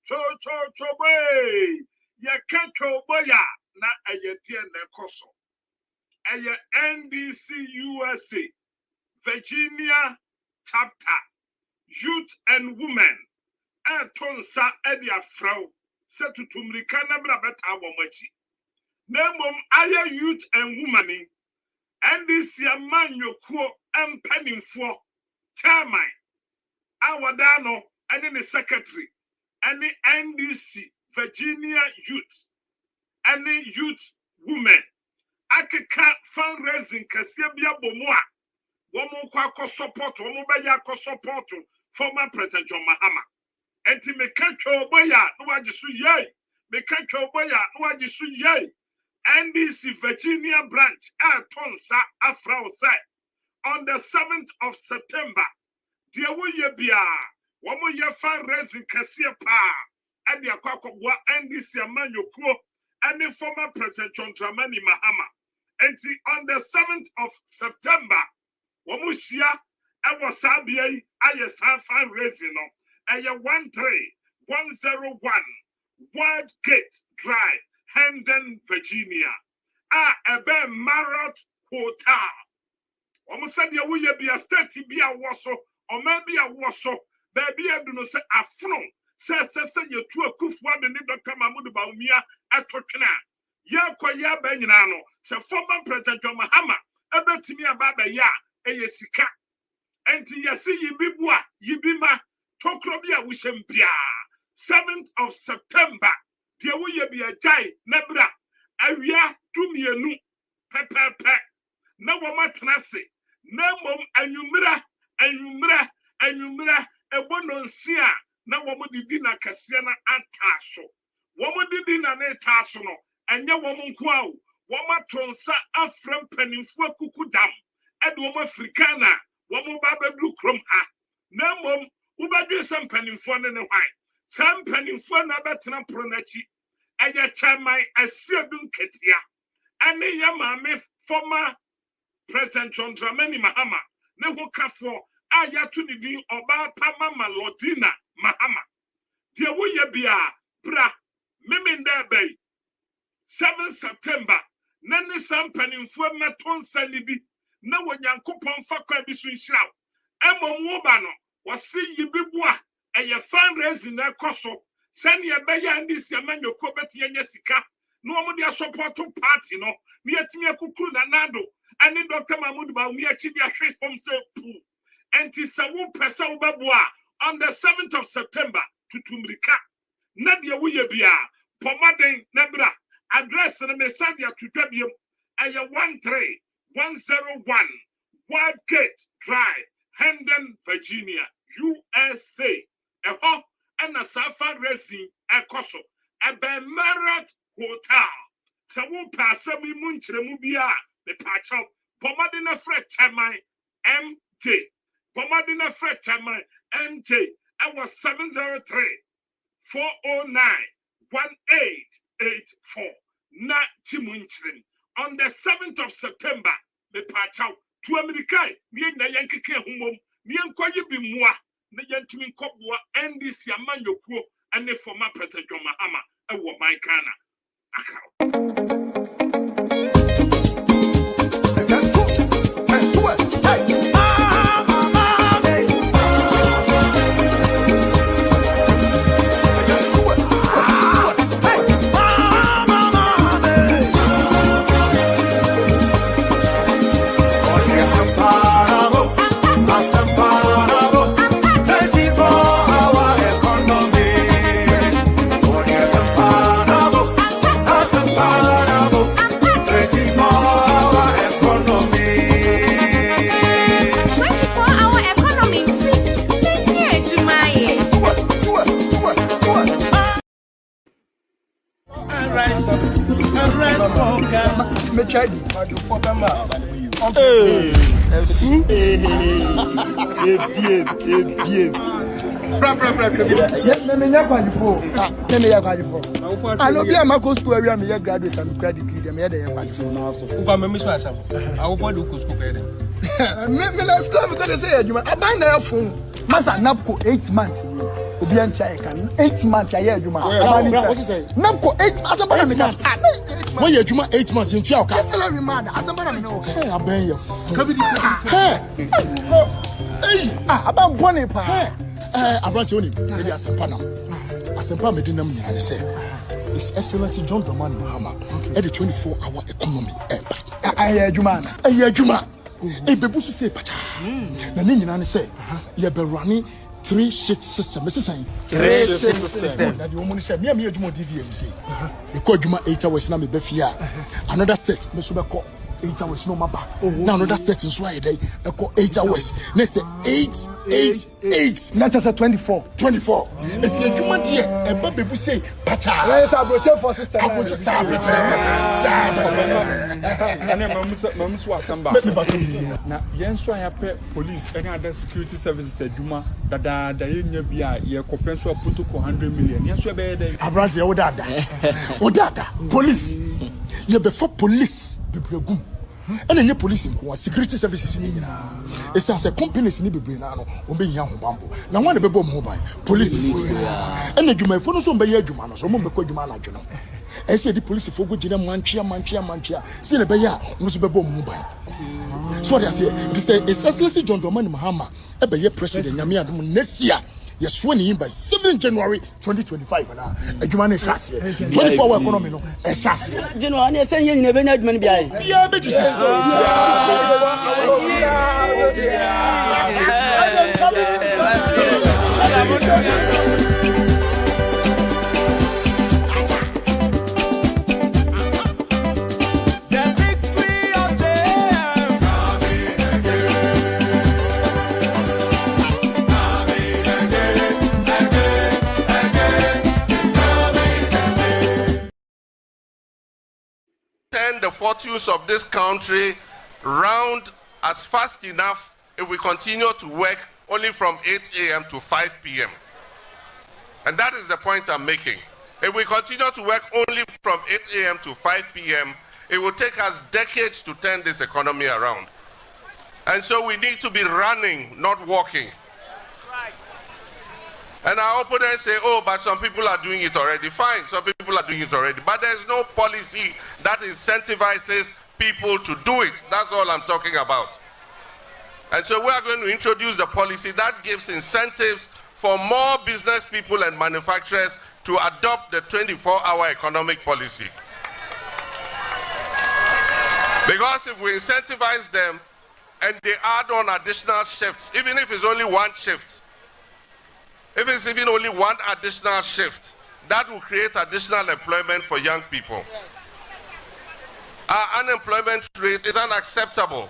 boy. Ya catcho boya na ayetien ne koso. Aye NDC USA Virginia chapter Youth and Women. Tonsa edia frau setutumrika na bra beta womachi. Nemom aye youth and women NDC amanyokuo empanimfo chairman awadano ene the secretary ene NDC Virginia Youth ene youth women akeka fundraising kasia bia bomu a womo kwa support womo be ya support former president John Mahama enti me kancho boya no wajisu yey me kancho boya no wajisu yey NDC Virginia branch Tonsa Afrausa on the 7th of September. Dear Wuya Bia, woman ye fundraising Cassia Pa, and the Kwaku NDC Amanyo Kuo, and the former President John Dramani Mahama. And on the 7th of September, Wamushia, I was Sabia, I was fundraising, and your 13101 Wild Gate Drive. Hendon, Virginia. Ebe Marriott Hotel. Almost said you will be a state be a wasso, or maybe a wasso, baby. I do not say a front. Say, you two a kuf one and Dr. Mahmoud Baumia at Tokana. Ya Koya Benano, say former President Mahama, a bet to me about the ya, a yesika. And you see ye be bois, ye be ma, Tokrobia Wishempia. 7th of September. Dear we be a jai, nebra, awia, tumienu, pepe, no woman trasi, no mom, and you mira, a one on sia, no woman did dinner Cassiana and Tasso. Woman did dinner ne Tassono, and your woman quo, woman tronsa Afram penny for cuckoo-dam, and woman Fricana, woman baba blue crum ha. No mom, uba do some penny for and a wine. Some penny for Nabatana Pronachi, and your chairman as Siadun Ketia, and the Yamame former President John Dramani Mahama, Nehoka for Ayatuni Oba Pama Lodina Mahama. Dear Wuya Bia, Bra, Mimin Bay, 7 September, Nani Sampen in Forma Ton Sanidi, no one young coupon for Quabisun Shroud. Emma Wobano was seeing you be bois. And your fundraising that coso, send your bayer and this your man your cobeti and Jessica. No one their support to party, no, near to me a cuckoo nado, and then Dr. Mahmoud Baumia Chibia Trace from Pool. And tis a woo person babua on the 7th of September to Tumrika. Nadia Wuyabia, Pomadin Nebra, address the Messadia to Debium, and your 13101 Wild Gate Drive, Hendon, Virginia, USA. And a Safa Racing at Coso, a Marriott Hotel. So we'll pass some Munchemubia, the patch up, Pomadina Fred Chairman MJ. Pomadina Fred Chairman MJ. I was 703 409 1884. Not Chimunchrim. On the 7th of September, the patch out to America, near the Yankee home, near Kwaji Bimwa. The gentleman Kobwa and this Yamanyoku and the former President Mahama, a woman kana. I know be a Marco school area, me a graduate and credit degree, me a person. I will follow the school. Me let's go because they say you I buy their phone. Masa Napco 8 months. Obi ancha can 8 months a year Juma. What is it? Namko 8 asamba na ka. When you Juma 8 months in Chiao. Salary man asamba na no. Hey, aben you. Hey. About bonne pa. Abranti oni. Maybe asempa na. Asempa me dinam nyane say. His Excellency John Dramani Mahama at the 24-hour economy. Aye Juma. Aye Juma. E bebu so say pacha. Na ni nyina ne say ye be running 3-shift system. Me say 3-shift system. Na the woman say me adwuma DVM say. Me call adwuma 8 hours na me be fia. Another set me so be call 8 hours no maba. Now another set so I dey e call 8 hours. Na say 8. Not just 24. It's a human dear. A baby say, Pacha. Let's abroach for system. Abroach savage. Now, yes, I have police and other security services at Juma that the Yenya ye compensate put to 100 million. Yes, we are there. Abranzi, Odada. Police. You before police. And any police in security services in it's as a companies in the brain now, young bamboo. Now, one of the mobile police and the Juma for some by Jumano, so Mumba Jumana. I said the police for good manchia, see the Baya, must be mobile. So I say, it's Excellency John Dramani Mahama, a Bayer president, Yamia next year. You're sworn in by 7 January 2025. And a human is 24-hour economy. No, a chassis. January, saying you never had money behind. Yeah, but it's the fortunes of this country round as fast enough if we continue to work only from 8 a.m. to 5 p.m. And that is the point I'm making. If we continue to work only from 8 a.m. to 5 p.m., it will take us decades to turn this economy around. And so we need to be running, not walking. And our opponents say, oh, but some people are doing it already. Fine, some people are doing it already. But there's no policy that incentivizes people to do it. That's all I'm talking about. And so we are going to introduce the policy that gives incentives for more business people and manufacturers to adopt the 24-hour economic policy. Because if we incentivize them and they add on additional shifts, even if it's only one shift, if it's even only one additional shift, that will create additional employment for young people. Yes. Our unemployment rate is unacceptable.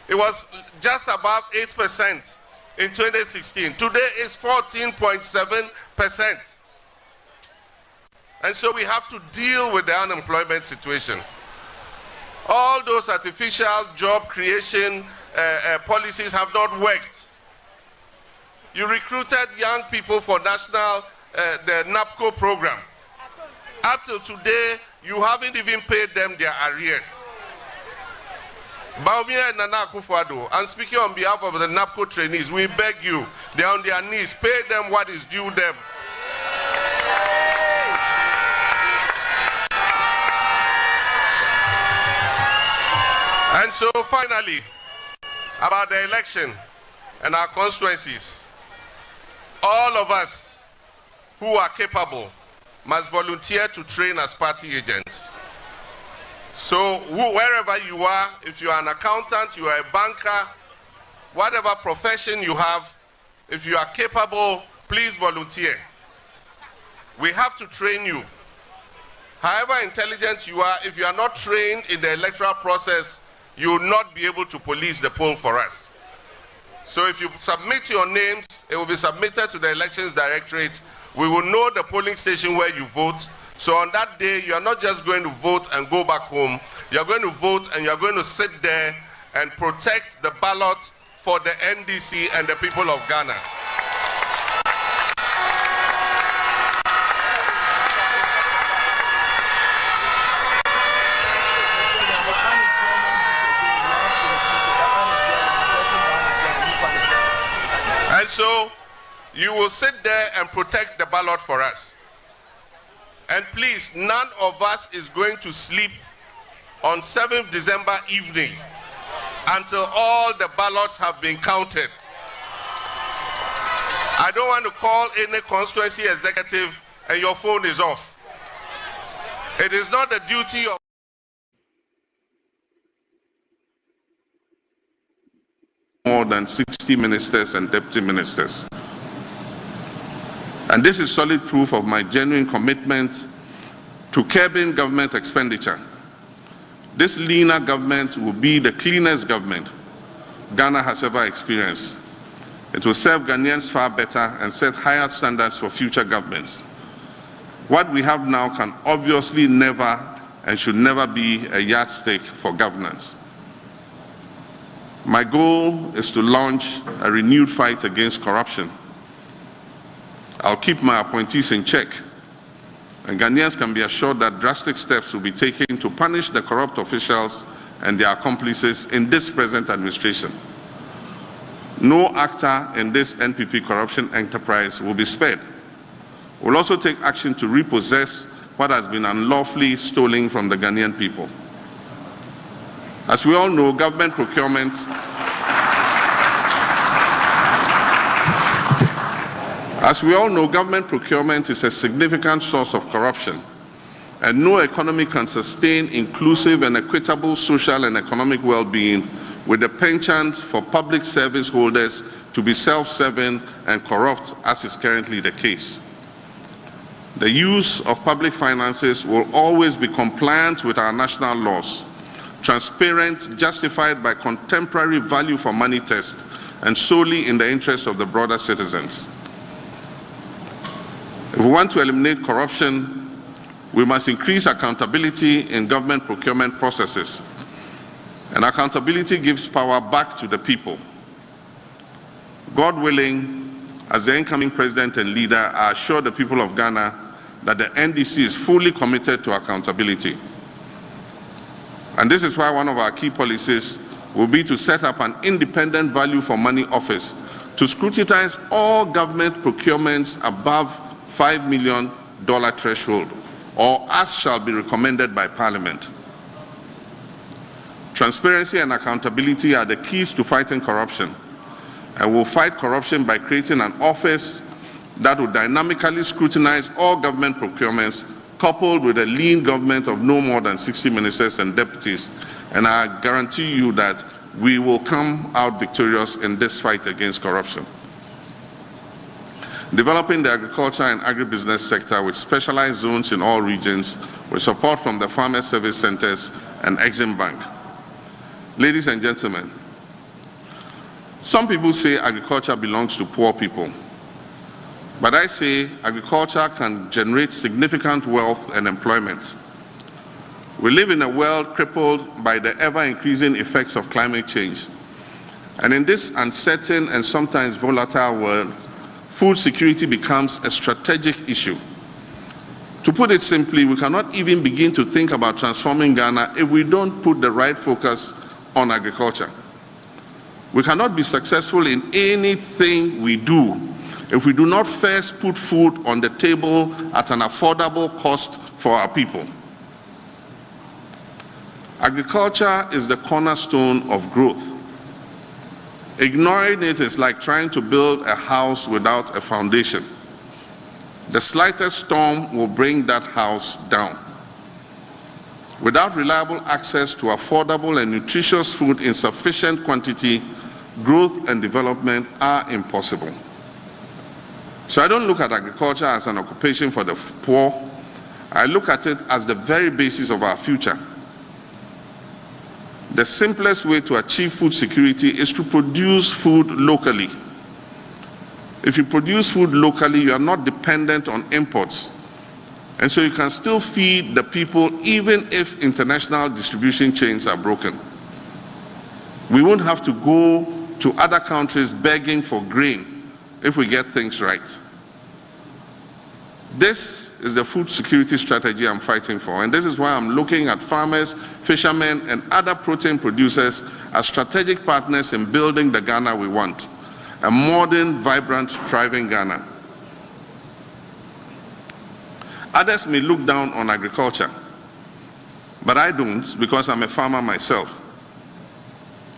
It was just above 8% in 2016. Today it's 14.7%. And so we have to deal with the unemployment situation. All those artificial job creation policies have not worked. You recruited young people for national, the NAPCO program. Up till today, you haven't even paid them their arrears. Baumia and Nana Akufo-Addo, I'm speaking on behalf of the NAPCO trainees. We beg you, they're on their knees. Pay them what is due them. And so finally, about the election and our constituencies. All of us who are capable must volunteer to train as party agents. So wherever you are, if you are an accountant, you are a banker, whatever profession you have, if you are capable, please volunteer. We have to train you. However intelligent you are, if you are not trained in the electoral process, you will not be able to police the poll for us. So if you submit your names, it will be submitted to the Elections Directorate. We will know the polling station where you vote. So on that day, you are not just going to vote and go back home. You are going to vote and you are going to sit there and protect the ballot for the NDC and the people of Ghana. And so, you will sit there and protect the ballot for us. And please, none of us is going to sleep on 7th December evening until all the ballots have been counted. I don't want to call any constituency executive and your phone is off. It is not the duty of more than 60 ministers and deputy ministers. And this is solid proof of my genuine commitment to curbing government expenditure. This leaner government will be the cleanest government Ghana has ever experienced. It will serve Ghanaians far better and set higher standards for future governments. What we have now can obviously never and should never be a yardstick for governance. My goal is to launch a renewed fight against corruption. I'll keep my appointees in check, and Ghanaians can be assured that drastic steps will be taken to punish the corrupt officials and their accomplices in this present administration. No actor in this NPP corruption enterprise will be spared. We'll also take action to repossess what has been unlawfully stolen from the Ghanaian people. As we all know, government procurement is a significant source of corruption, and no economy can sustain inclusive and equitable social and economic well-being with the penchant for public service holders to be self-serving and corrupt, as is currently the case. The use of public finances will always be compliant with our national laws, transparent, justified by contemporary value for money test, and solely in the interest of the broader citizens. If we want to eliminate corruption, we must increase accountability in government procurement processes. And accountability gives power back to the people. God willing, as the incoming president and leader, I assure the people of Ghana that the NDC is fully committed to accountability. And this is why one of our key policies will be to set up an independent value for money office to scrutinize all government procurements above $5 million threshold, or as shall be recommended by Parliament. Transparency and accountability are the keys to fighting corruption, and we'll fight corruption by creating an office that will dynamically scrutinize all government procurements, coupled with a lean government of no more than 60 ministers and deputies. And I guarantee you that we will come out victorious in this fight against corruption. Developing the agriculture and agribusiness sector with specialized zones in all regions with support from the Farmers Service Centers and Exim Bank. Ladies and gentlemen, some people say agriculture belongs to poor people. But I say agriculture can generate significant wealth and employment. We live in a world crippled by the ever-increasing effects of climate change. And in this uncertain and sometimes volatile world, food security becomes a strategic issue. To put it simply, we cannot even begin to think about transforming Ghana if we don't put the right focus on agriculture. We cannot be successful in anything we do if we do not first put food on the table at an affordable cost for our people. Agriculture is the cornerstone of growth. Ignoring it is like trying to build a house without a foundation. The slightest storm will bring that house down. Without reliable access to affordable and nutritious food in sufficient quantity, growth and development are impossible. So I don't look at agriculture as an occupation for the poor. I look at it as the very basis of our future. The simplest way to achieve food security is to produce food locally. If you produce food locally, you are not dependent on imports. And so you can still feed the people even if international distribution chains are broken. We won't have to go to other countries begging for grain if we get things right. This is the food security strategy I'm fighting for, and this is why I'm looking at farmers, fishermen, and other protein producers as strategic partners in building the Ghana we want. a modern, vibrant, thriving Ghana. Others may look down on agriculture, but I don't, because I'm a farmer myself.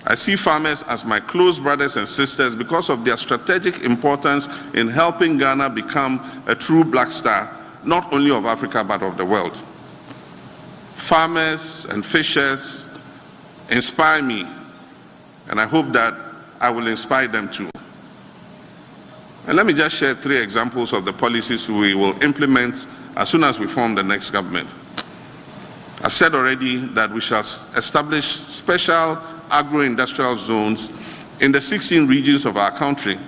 I see farmers as my close brothers and sisters because of their strategic importance in helping Ghana become a true black star, not only of Africa but of the world. Farmers and fishers inspire me, and I hope that I will inspire them too. And let me just share 3 examples of the policies we will implement as soon as we form the next government. I've said already that we shall establish special agro-industrial zones in the 16 regions of our country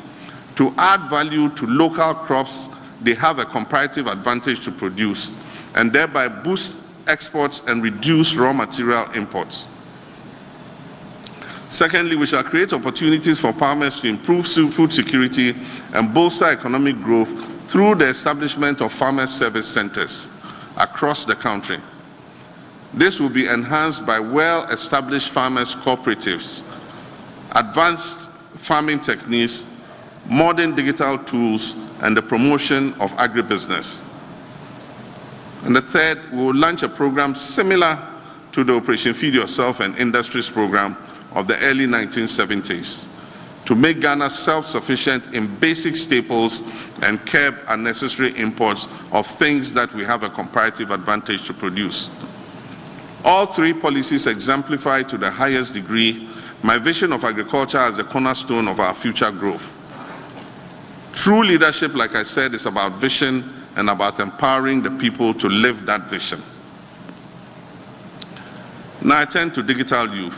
to add value to local crops they have a comparative advantage to produce, and thereby boost exports and reduce raw material imports. Secondly, we shall create opportunities for farmers to improve food security and bolster economic growth through the establishment of farmer service centers across the country. This will be enhanced by well-established farmers' cooperatives, advanced farming techniques, modern digital tools, and the promotion of agribusiness. And the third, we will launch a program similar to the Operation Feed Yourself and Industries program of the early 1970s to make Ghana self-sufficient in basic staples and curb unnecessary imports of things that we have a comparative advantage to produce. All 3 policies exemplify to the highest degree my vision of agriculture as the cornerstone of our future growth. True leadership, like I said, is about vision and about empowering the people to live that vision. Now I turn to digital youth.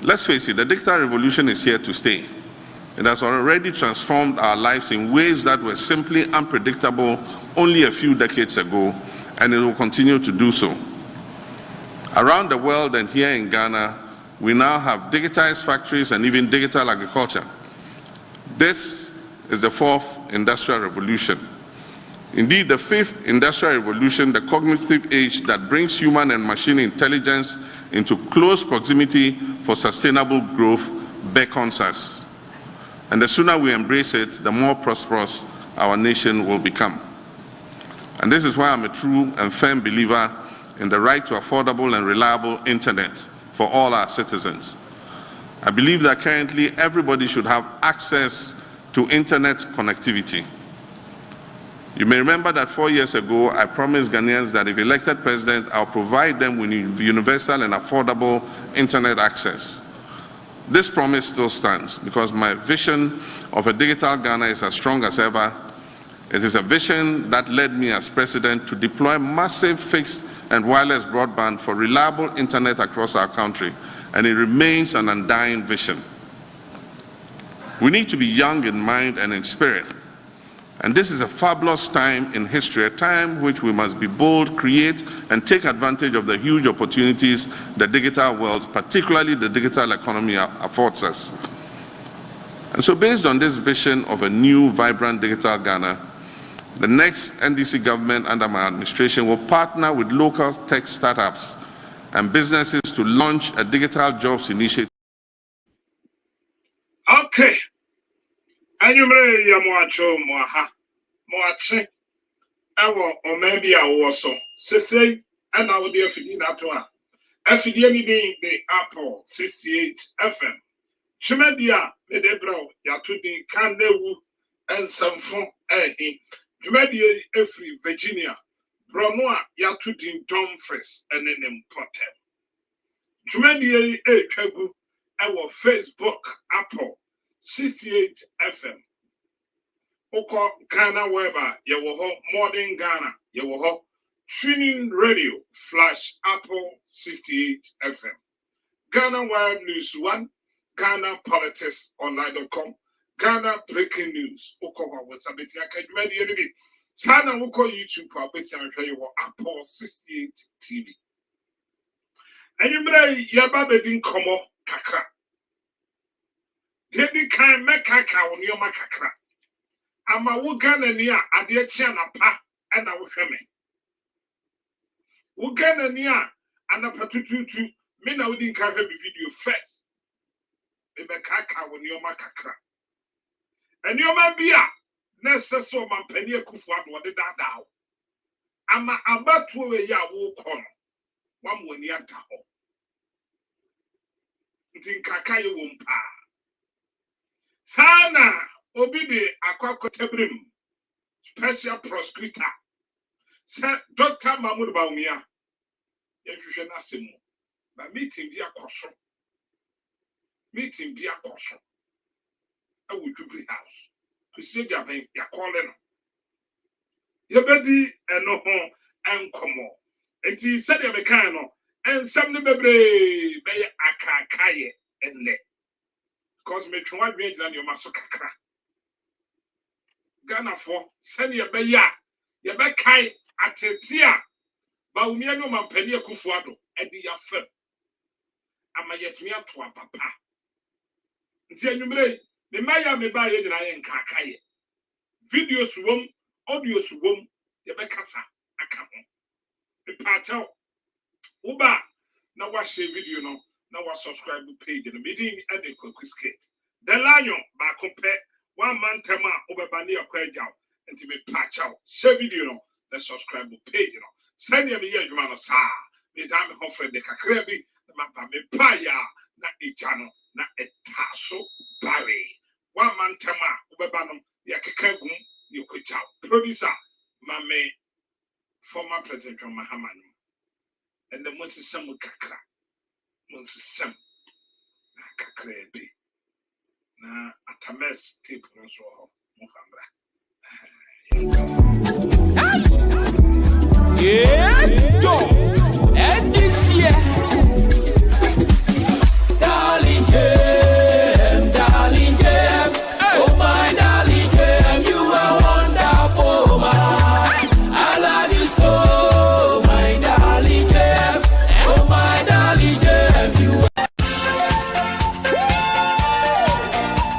Let's face it, the digital revolution is here to stay. It has already transformed our lives in ways that were simply unpredictable only a few decades ago, and it will continue to do so. Around the world and here in Ghana, we now have digitized factories and even digital agriculture. This is the 4th industrial revolution. Indeed, the 5th industrial revolution, the cognitive age that brings human and machine intelligence into close proximity for sustainable growth, beckons us. And the sooner we embrace it, the more prosperous our nation will become. And this is why I'm a true and firm believer in the right to affordable and reliable internet for all our citizens. I believe that currently everybody should have access to internet connectivity. You may remember that 4 years ago, I promised Ghanaians that if elected president, I'll provide them with universal and affordable internet access. This promise still stands because my vision of a digital Ghana is as strong as ever. It is a vision that led me as president to deploy massive fixed and wireless broadband for reliable internet across our country, and it remains an undying vision. We need to be young in mind and in spirit. And this is a fabulous time in history, a time which we must be bold, create, and take advantage of the huge opportunities the digital world, particularly the digital economy, affords us. And so based on this vision of a new, vibrant digital Ghana, the next NDC government under my administration will partner with local tech startups and businesses to launch a digital jobs initiative. Okay. Anyumre ya mwacho mwaha mwache ewo omebi awo so sese ana wo de afidi na to a afidi ni de Apple 68 FM chmedia me de bro ya to din kanewu ensamfo chmedia efri Virginia bro no a ya to din Dumfries enenem potem chmedia twagu ewo Facebook Apple 68 FM. Oko Ghana Weber, Yewoho, Modern Ghana, Yewoho, Tuning Radio, Flash Apple 68 FM. Ghana Web News 1, Ghana Politics Online.com, Ghana Breaking News. Oko Wawasabeti Akadumedi Edibi. Sana Oko YouTube, Abeti Yewo Apple 68 TV. And you may Yababedin Komo Kakra. Debi kan mekaka woni o makakra ama wo Ghana ni a ade chia na pa na wo hweme wo Ghana ni a anapa tututu me na wo din ka hwe video first me mekaka woni o makakra And you might be a necessary man penny kufu ado de da. Ama abatu we ya wo kono. Wam woni anta ho. Nti nkaka ye wo mpa. Sana obi de akwakotabrim special prosecutor. Sa Dr. Mahmoud Baumia. Yehwehwe na semu. Ba meeting bi akoso. Meeting bi akoso. Awu Jubilee House. Kwesi Jaben ya call no. Yebedi eno ho enkomo. Enti said ya mekan no ensam ne bebre be akakaye enne. Because me twa dwen gina ne o maso kakra. Ghana for send ya be ya be kai atetia ba umia no mampani akufuado edi ya fem ama yetumi ato papa nti anwumre me maya me ba ye nyina ye nkakaye videos wom audios wom ye be kasa aka ho me patel uba na wa share video no na wa subscribe page no meeting at the Kwaku skate the lion ba kompe one man tema ubeba ne akwa agyaw nti me patel share video no the subscribe page no send me here adwuma no sa me da me ho friend de kakra bi ma pa me paya na ejano na etaso bare one man tema ubeba no ya kekagum ye kwachaw producer mame former president John Mahama and the most some kakra most some kakra bi na atames tape no so ho mo fambra Yeah, yo, and this year, darling Jem, oh my darling Jem, you are wonderful, man. I love you so, my darling Jem, oh my darling Jem, you are.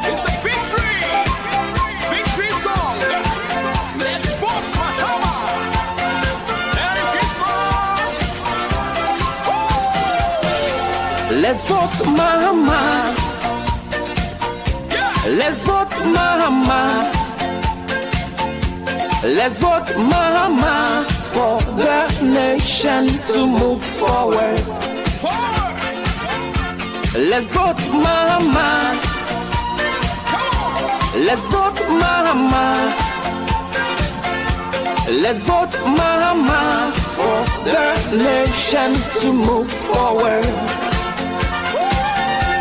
It's a victory song. Let's vote Mahama. Let's vote Mahama. Let's vote Mahama. Let's vote Mahama for the nation to move forward. Let's vote Mahama. Let's vote Mahama. Let's vote Mahama for the nation to move forward.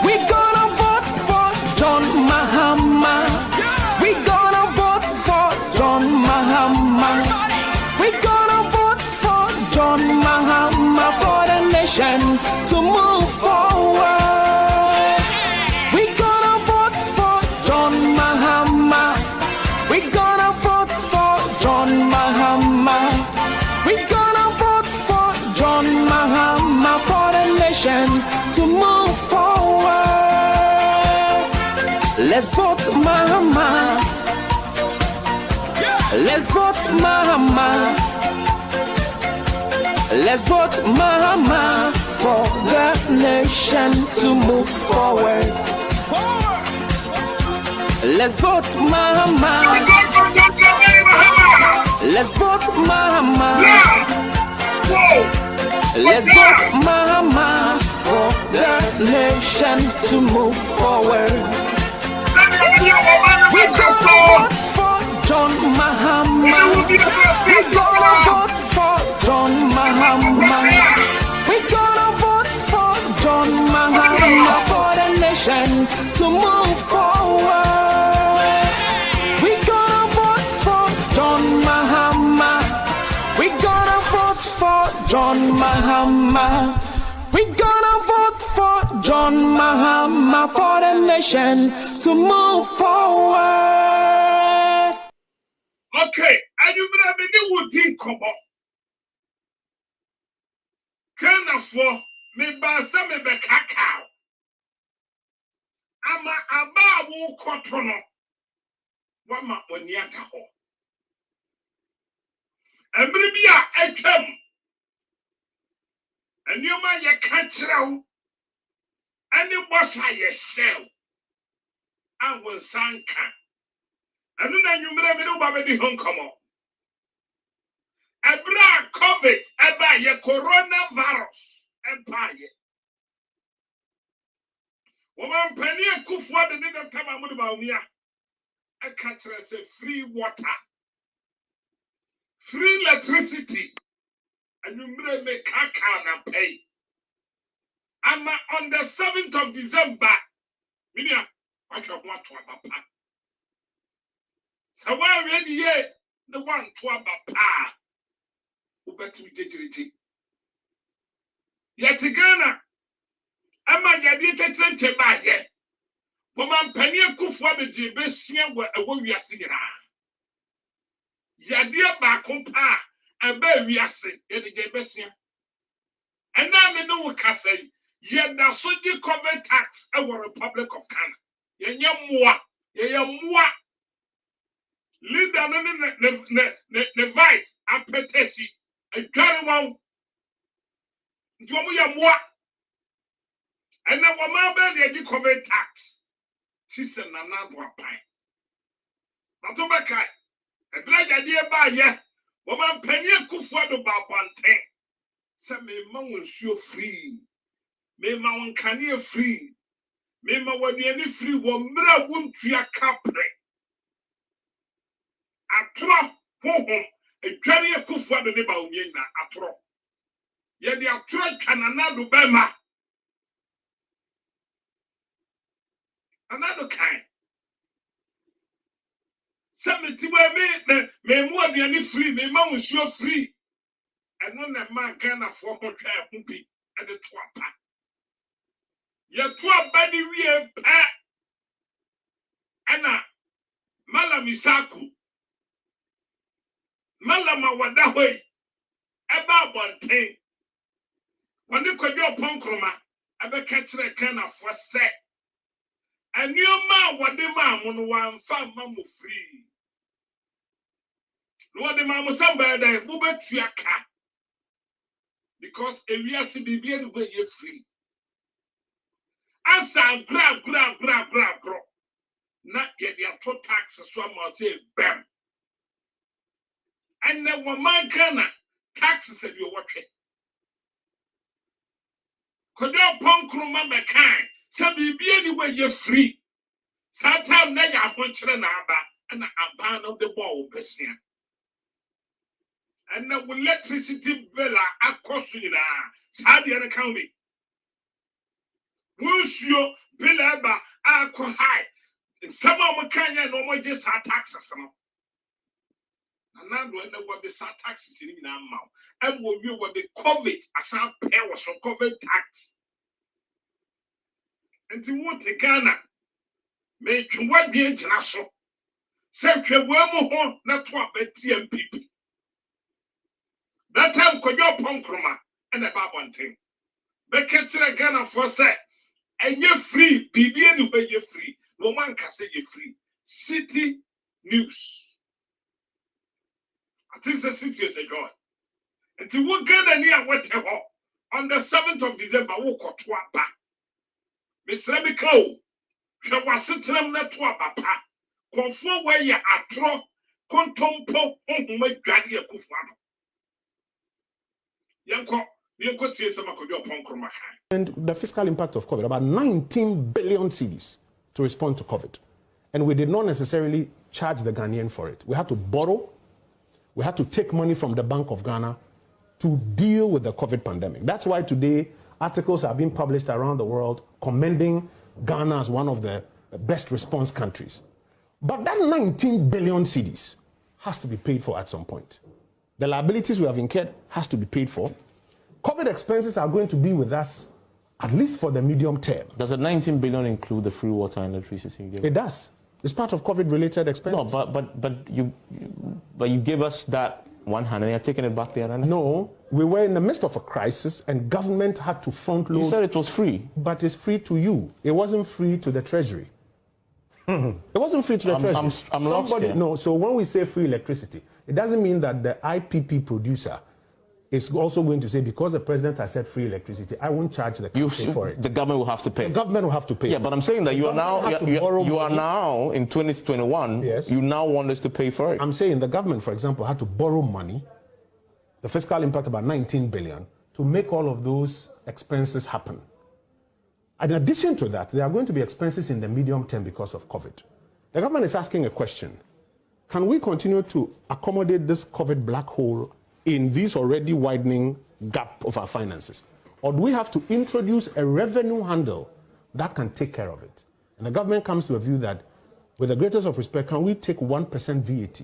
We're gonna vote for John Mahama. We're gonna vote for John Mahama. We're gonna vote for John Mahama for the nation to move forward. We're gonna vote for John Mahama. We're gonna vote for John Mahama. We're gonna vote for John Mahama for the nation to move forward. Let's vote Mahama. Let's vote Mahama. Let's vote Mahama for the nation to move forward. Let's vote Mahama. Let's vote Mahama. Let's vote Mahama for the nation to move forward. We're gonna vote for John Mahama. We're gonna vote for John Mahama. We're gonna vote for John Mahama for the nation to move forward. We're gonna vote for John Mahama. We're gonna vote for John Mahama. We're gonna vote for John Mahama for the nation to move forward. Okay, and you would think kobo. Kana for me basa me be kakao. Ama aba wo kotono. Wama oniata ho. Emre bia etwam. Enioma ye kachirawo. Ani bossa ye shell. Anwo sanka. anu na nyumre me no ba be di honkomo ebra covid eba ye coronavirus eba ye woman pani akufo de ne doctor mamudu ba umia e ka kire say free water free electricity anyumre me kaka na pay ama on the 7th of December minia akwa to abapa sawa we di ye the one to abapa ubetimi jejiriji yatigana ama yade tetrente ba ye woman pani akufo abeje besia wo wiase nyina yade ba kompa aba wiase yede je besia ena me no wukasai yeda soji cover tax our Republic of Ghana yenye moa leader ne vice apetesi adware won ntomo ye moa ena woma ba de di cover tax sisen na na do apan na to bekai ebra jade ba ye woma panie kufu do ba bonten se me ma wonsuo free me ma won kane free me ma waduani free wo mra wontua kapre atro hoho adware kufu do ne ba omie na atro ye de atro kanana do ba ma anado kan sameti wa me mu aduani free me ma wonsuo free eno na ma Ghana fo ho twa ho bi e de to apa ye to abani wie pa ana malamisaku malama wada hoi eba bonten woni kwadwo ponkroma ebe ka kire Ghana fo se anioma wade ma mo no wanfa ma mo free no wade ma mo samba dai mo betua ka because ewiase bibia no be ye free asa gra na ye dia to tax so ma say bam and then woman Ghana taxes e bi wotwe kodo ponkroma be kan se bibia ni we ye free sometime na ya honchire na aba na aba no the ball besia and the electricity bill akosu nyina saade na kan bi wonsuo bill aba akọ high sama mo kanya no mo je sa taxes no na do na what the sa taxes ni nyina ma am wo wi what the covid asa pay was so covid tax enti wo te Ghana me twa bi gyina so se twwa mu ho na to abati MPP that time kodyo ponkroma and a babonten be ketre Ghana for say enye free bibie ni be ye free no man ka say ye free city news I think the city is a joy until we Ghana ni awete ho on the 7th of December wo koto aba Mr. Mikao hwe wasetrem na to abapa konfo we ye atro kontompo honhoma dwade akufa no and the fiscal impact of COVID, about 19 billion cedis to respond to COVID. And we did not necessarily charge the Ghanaian for it. We had to borrow, we had to take money from the Bank of Ghana to deal with the COVID pandemic. That's why today articles are being published around the world commending Ghana as one of the best response countries. But that 19 billion cedis has to be paid for at some point. The liabilities we have incurred has to be paid for. COVID expenses are going to be with us at least for the medium term. Does the 19 billion include the free water and electricity you gave? It does. It's part of COVID-related expenses. No, but you gave us that one hand and you're taking it back the other hand. No, we were in the midst of a crisis and government had to front load. You said it was free. But it's free to you. It wasn't free to the treasury. It wasn't free to the treasury. I'm lost here. No, so when we say free electricity, it doesn't mean that the IPP producer is also going to say, because the president has said free electricity, I won't charge the country for it. The government will have to pay. The government will have to pay. Yeah, but I'm saying that you are now in 2021. Yes. You now want us to pay for it. I'm saying the government, for example, had to borrow money, the fiscal impact about 19 billion, to make all of those expenses happen. In addition to that, there are going to be expenses in the medium term because of COVID. The government is asking a question. Can we continue to accommodate this COVID black hole in this already widening gap of our finances? Or do we have to introduce a revenue handle that can take care of it? And the government comes to a view that, with the greatest of respect, can we take 1% VAT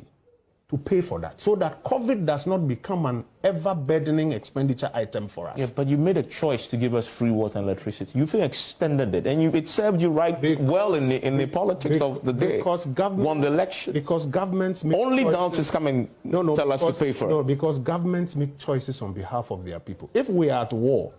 to pay for that, so that COVID does not become an ever-burdening expenditure item for us? Yeah, but you made a choice to give us free water and electricity. You've extended it, and it served you well in the politics of the day. Because government won the election. Because governments make only choices. down to come and tell us to pay for it. No, because governments make choices on behalf of their people. If we are at war,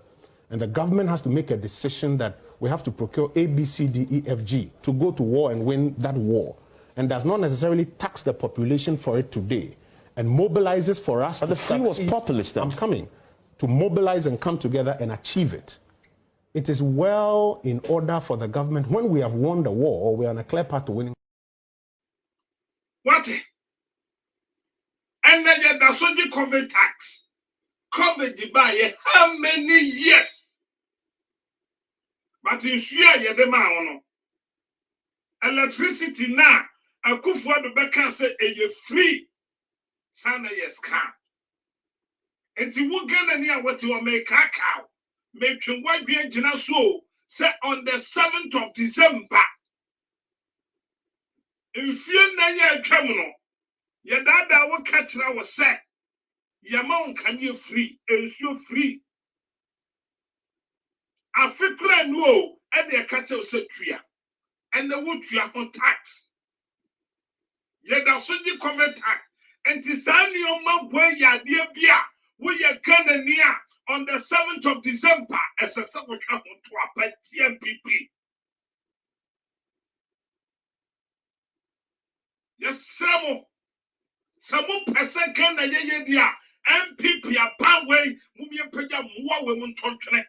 and the government has to make a decision that we have to procure A, B, C, D, E, F, G to go to war and win that war, and does not necessarily tax the population for it today, and mobilizes for us. But the free was populist. I'm coming to mobilize and come together and achieve it. It is well in order for the government, when we have won the war, or we are on a clear path to winning. What? And then you that's what you COVID tax. COVID the buy how many years? But in sure you the man electricity now. Akufo do beka say e free sana yes can enti wo gana ni awati wo make kakao make wadwe gina so say on the 7th of December infie na ye atwam no ye dada wo ka kira wo say ye ma unka ni free ensuo free afikura no e de ka kira say tua and the wo tua on tax. Yeda soji COVID tax. And Tisani Oma Boy Yadia Bia, we are Canania on the 7th of December as a summer come to a TMPP. Yes, Samu person can a yedia, MPP a power, Mumia Pega Mua women tontone.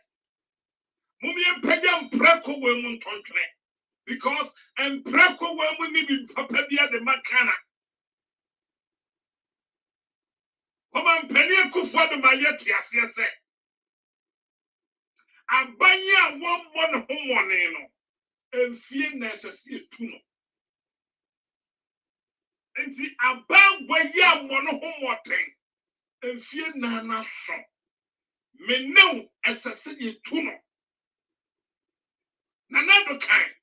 Mumia Pega Preco women tontone. Because and Preco when we be Papabia the Macana. Woman Penny Kufado Mayeti, as you say. A banya one homoneno, and fear necessary to know. And the about where ya one homoting, and fear nana son. Me know as a city to know. Nanado kind.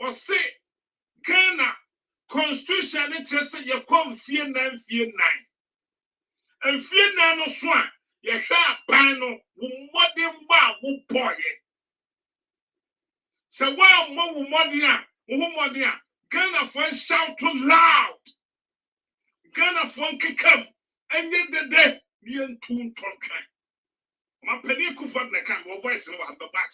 Or say, Ghana Constitution, it says you come fear 9. And fear 9 no swan, you have panel, modern bar, who boy. So while more modia, Ghana fun shout too loud. Ghana fun kick up, and yet the day, the entombed contract. My penny could find the kind of voice of the back.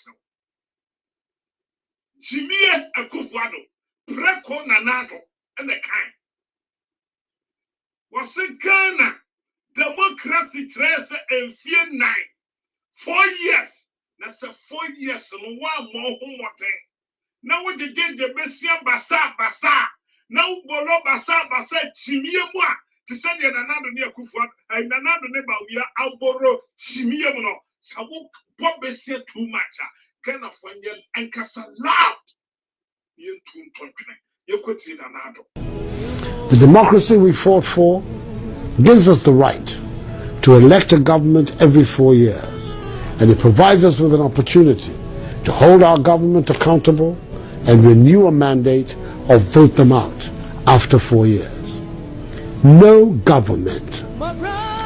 Jimmy Akufo-Addo, Preco Nanato, and the kind. Was it Ghana democracy trace and fear 9 4 years? That's a 4 years and one more homework. Now what you did the Messia Basa. Now Bolo Basa Jimmy Moi to send you another near Akufo-Addo and another neighbor we are outboro Jimmy Mono. So what be said too much. Kind of and Casa loud. The democracy we fought for gives us the right to elect a government every 4 years, and it provides us with an opportunity to hold our government accountable and renew a mandate or vote them out after 4 years. No government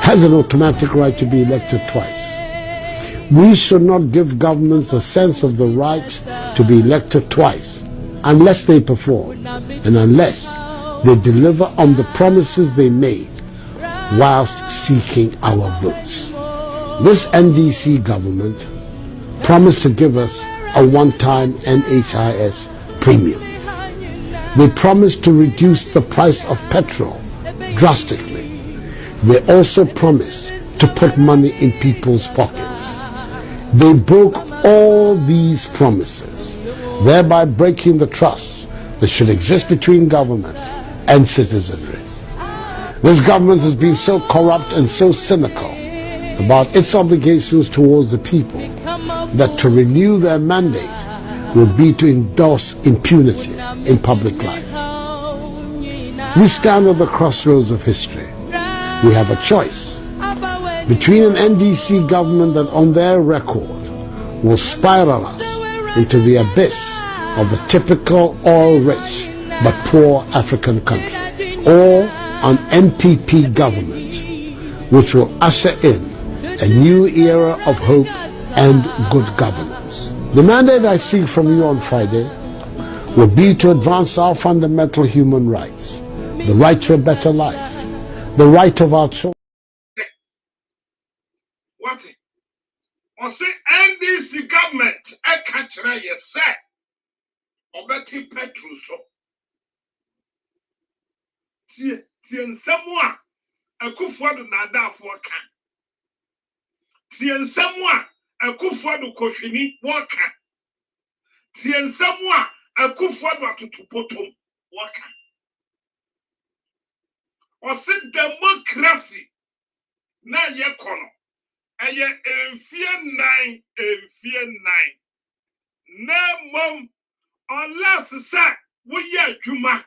has an automatic right to be elected twice. We should not give governments a sense of the right to be elected twice unless they perform and unless they deliver on the promises they made whilst seeking our votes. This NDC government promised to give us a one-time NHIS premium. They promised to reduce the price of petrol drastically. They also promised to put money in people's pockets. They broke all these promises, thereby breaking the trust that should exist between government and citizenry. This government has been so corrupt and so cynical about its obligations towards the people that to renew their mandate will be to endorse impunity in public life. We stand at the crossroads of history. We have a choice between an NDC government that on their record will spiral us into the abyss of a typical oil-rich but poor African country, or an MPP government which will usher in a new era of hope and good governance. The mandate I seek from you on Friday will be to advance our fundamental human rights, the right to a better life, the right of our children. What? Or say NDC government, I can't tell you, sir. Or Betty Petruso. Tien someone, a coup for the Nada for can. Tien someone, a coup for the Koshini, walker. Tien someone, a coup for the Tupoto, walker. Or say democracy, na ye kono. And ye fear nine. No mum, unless sir, we ye juma.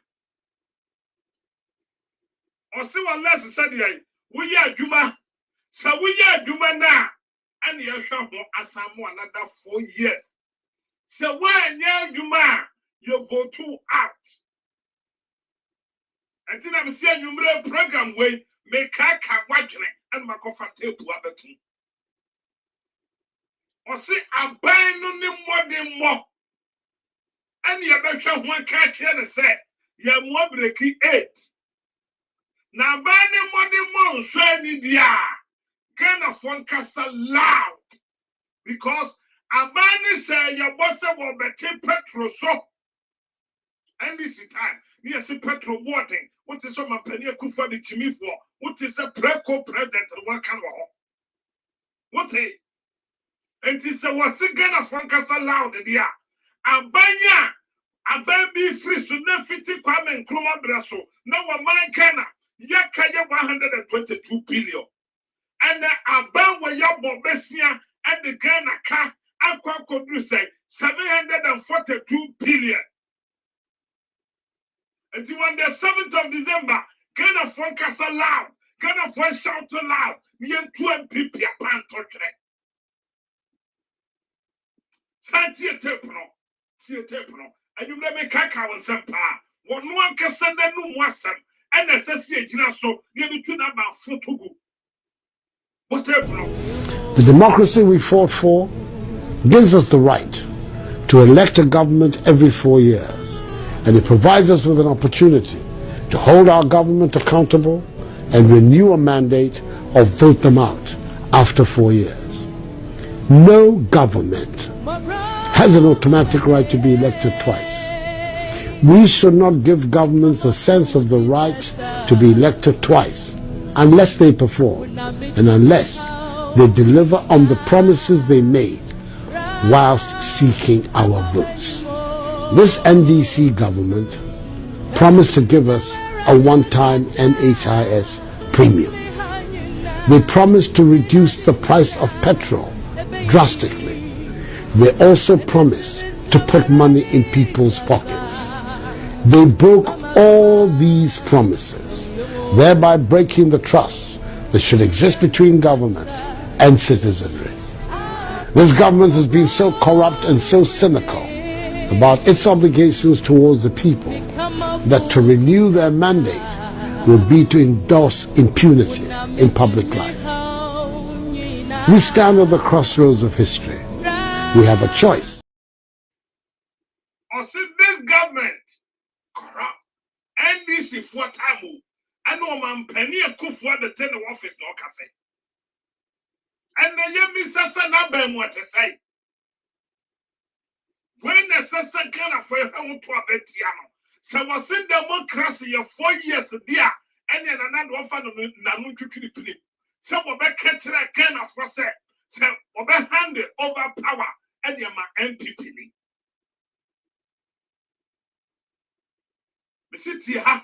Or so unless said we ye juma. So we ye juma now. And ye shall asamo another 4 years. So when ye juma, you go to out. Until I'm seeing you program way, make kaka watching and my coffee table abetu. Or say a buy no more than more. And you better one catch and say, you're more breaking 8. Now buy no more than more, so any dia. Gonna phone castle loud. Because a banner say your boss will be petrol so. And this time, near see petrol watering. What is some penny for the Jimmy for? What is a preco president one can walk? What a and it's a was gonna focus aloud, dear. Abanya, a baby free so nefiti kwame and Kruma Brasso. No one man can yakaya 122 billion. And a ban where your Bobesia and the Ghana car and Kwaku do say 742 billion. And on the 7th of December, Ghana focus aloud, Ghana for shout aloud, near 2 MPP upon touch. Theatre, and you let me caca on some power. One can send a new wasam, and associate so near the two number Futugu. Whatever. The democracy we fought for gives us the right to elect a government every 4 years, and it provides us with an opportunity to hold our government accountable and renew a mandate or vote them out after 4 years. No government has an automatic right to be elected twice. We should not give governments a sense of the right to be elected twice unless they perform and unless they deliver on the promises they made whilst seeking our votes. This NDC government promised to give us a one-time NHIS premium. They promised to reduce the price of petrol drastically. They also promised to put money in people's pockets. They broke all these promises, thereby breaking the trust that should exist between government and citizenry. This government has been so corrupt and so cynical about its obligations towards the people that to renew their mandate will be to endorse impunity in public life. We stand at the crossroads of history. We have a choice. Or see this government corrupt. NDC for time. I know man penny a coup for the 10 office no can say. And the young Mr. Sanabem what to say. When the sister can for him to a betiano. So was in democracy of 4 years there. And then another offer no So we be catching Ghana for say we be hand over power and my MPP ni. Mesiti ha.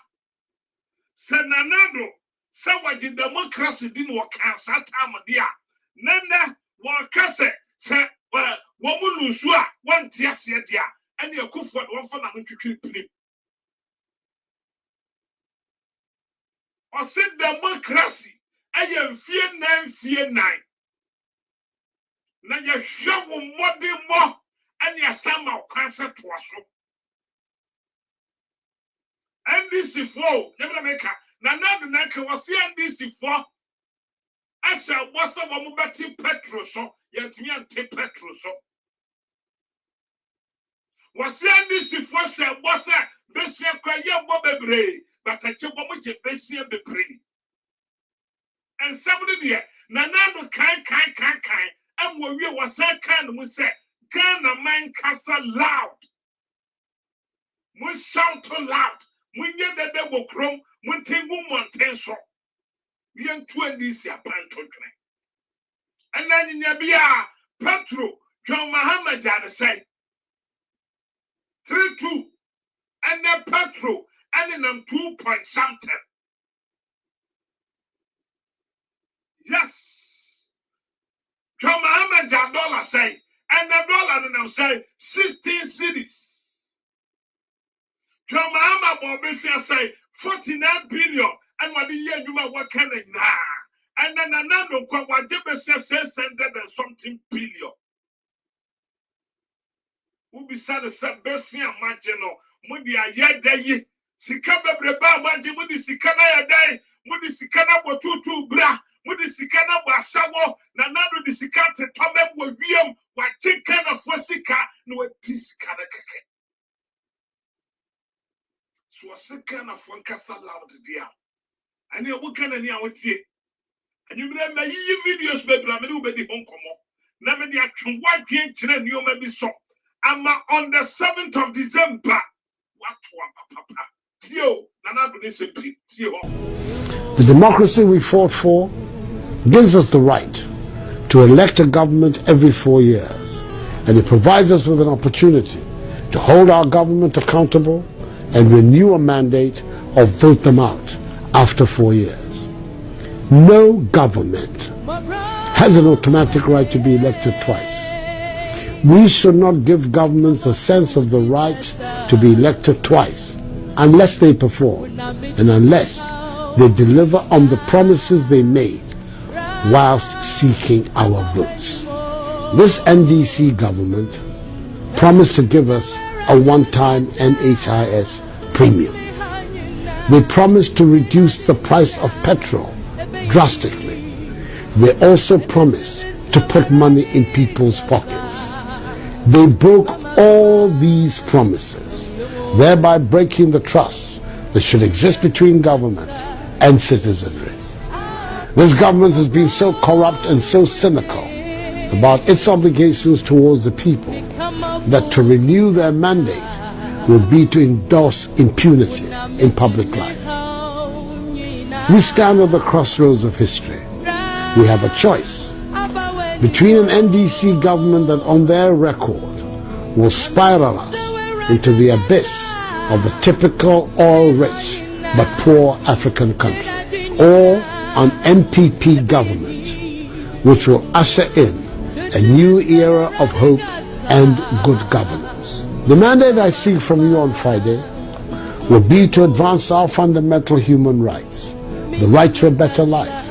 Senanado say what the democracy didn't work cancer time dia. Nana wakase say woman lusua one tiasia dia and you could for one for na twitwi. Or say democracy I fear 9. Na ya hwa wo mode mo ani asama kwanse to aso. NDC 4 yebra meka na na ka wose NDC 4 asha wose wo mo beti petrol so yentimi ante petrol so. Wose NDC 4 sha wose besia kwa ye bo bebre batache bo mo je besia bebre. And somebody there, Nanano kind. And we was that kind we said, Ghana man casa loud. We shout too loud. We knew that they were chrome, we take woman tenso. We ain't 20 years and then in Yabia, Petro, John Muhammad say 3-2, and then Petro, and then 2 point something. Yes. Come on, dollar say, and the dollar and I'm saying 16 cities. Come on, Bobby say 49 billion, and what the year you might work in and then another what they say 600 and something billion. Who be said the Sebastian Magino, Mudi a year day, Sikaba Breba, Madi, Mudi Sikana day, Mudi Sikana, what 2 bra. Mudi sikana wa shawo na nado di sikate tome wa wiem wa chika na fosika no wa tisikana keke. So wasika na fonkasa loud dia. Ani obuka na ni awotie. Ani mre ma yi videos bebra me do be di honkomo. Na me di atwa dwen kire nioma bi so. Ama on the 7th of December. What papa. Tio na nado ni sempi. Tio. The democracy we fought for gives us the right to elect a government every 4 years, and it provides us with an opportunity to hold our government accountable and renew a mandate or vote them out after 4 years. No government has an automatic right to be elected twice. We should not give governments a sense of the right to be elected twice unless they perform and unless they deliver on the promises they made whilst seeking our votes. This NDC government promised to give us a one-time NHIS premium. They promised to reduce the price of petrol drastically. They also promised to put money in people's pockets. They broke all these promises, thereby breaking the trust that should exist between government and citizenry. This government has been so corrupt and so cynical about its obligations towards the people that to renew their mandate would be to endorse impunity in public life. We stand at the crossroads of history. We have a choice between an NDC government that on their record will spiral us into the abyss of a typical oil-rich but poor African country, or an MPP government which will usher in a new era of hope and good governance. The mandate I seek from you on Friday will be to advance our fundamental human rights, the right to a better life,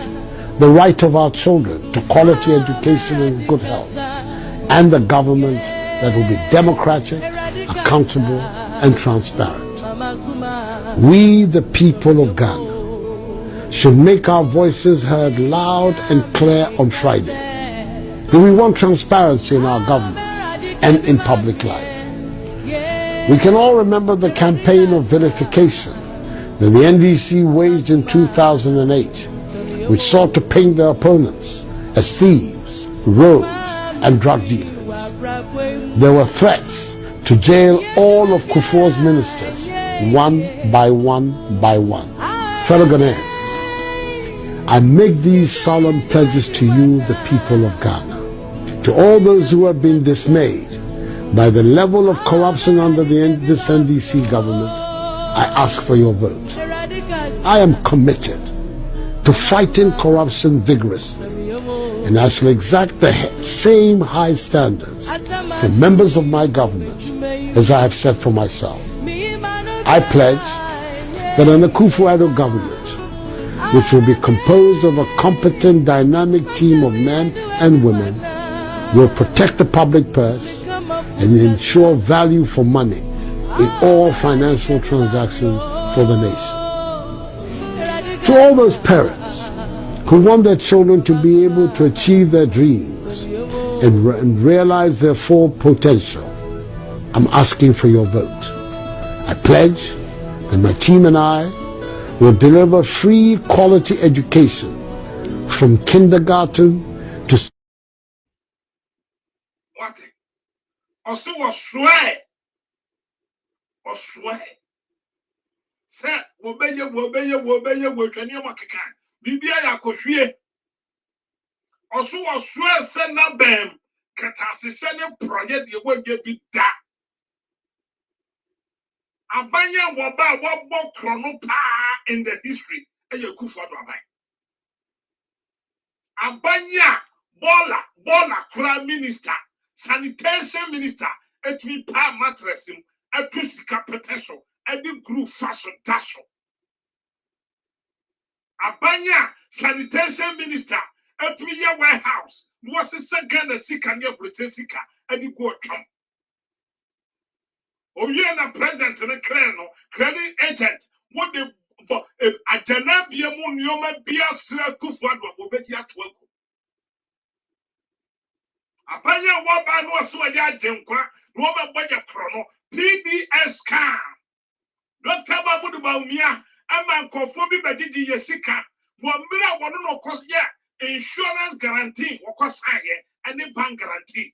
the right of our children to quality education and good health, and a government that will be democratic, accountable, and transparent. We, the people of Ghana, should make our voices heard loud and clear on Friday. That we want transparency in our government and in public life. We can all remember the campaign of vilification that the NDC waged in 2008, which sought to paint their opponents as thieves, rogues, and drug dealers. There were threats to jail all of Kufuor's ministers, one by one by one. Fellow Ghanaians, I make these solemn pledges to you, the people of Ghana. To all those who have been dismayed by the level of corruption under this NDC government, I ask for your vote. I am committed to fighting corruption vigorously, and I shall exact the same high standards for members of my government as I have set for myself. I pledge that an Akufo-Addo government, which will be composed of a competent, dynamic team of men and women, will protect the public purse and ensure value for money in all financial transactions for the nation. To all those parents who want their children to be able to achieve their dreams and realize their full potential, I'm asking for your vote. I pledge that my team and I will deliver free quality education from kindergarten to... What? Also was swear. Or swear. Say, wobeye, wotani makaka. Bibia ya kohwie. Also was swear send na bem. Katasisene project ye wonye bi da. Abanya waba wabo krono pa in the history. Eye Akufo-Addo aban. Abanya bola kura minister, sanitation minister, etmi pa matresim, etu sika peteso, edi group faso daso. Abanya sanitation minister, etmi ye warehouse, nwasi segana sika nye brete sika, edi go twam. Oye na president ne credit agent, what the ajana biya mu nyoma biya sira Akufo-Addo obedi atwaku. Abanya waba no so ya jenkwa no ba boya krono PDS scam. Dr. Mahmoud Bawumia ama nkofo bi bagigi yesika wo mira wono no kos ya insurance guarantee wokosaye any bank guarantee.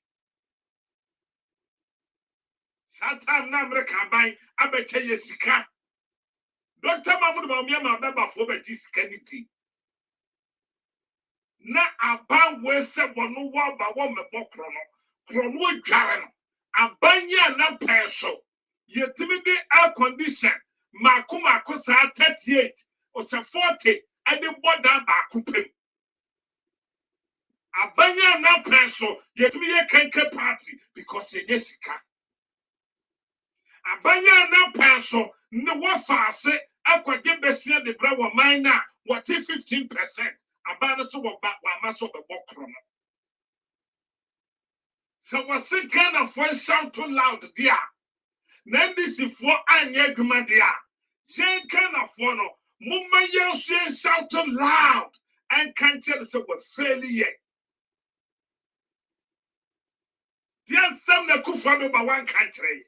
Satam na America ban abeche yesika. Dr. Mahmoud Bawumia ma beba fo bagigi sika niti. Na aban wese wono waba wo mebo krono dware no abanya na peso yetimi bi air condition mako sa 38 or 40 and the border ba kupem abanya na peso yetimi ye kenke party because ye yesika abanya na peso ne wo faase akwaje besia de bra wo man na what 15%. Abana so wa maso be bokro no. So was it kind of voice shout too loud there. NDC for anya adwuma there. Yen kind of for no. Mumma yen shout too loud and can't tell us what failure. There some na Akufo-Addo ba one country.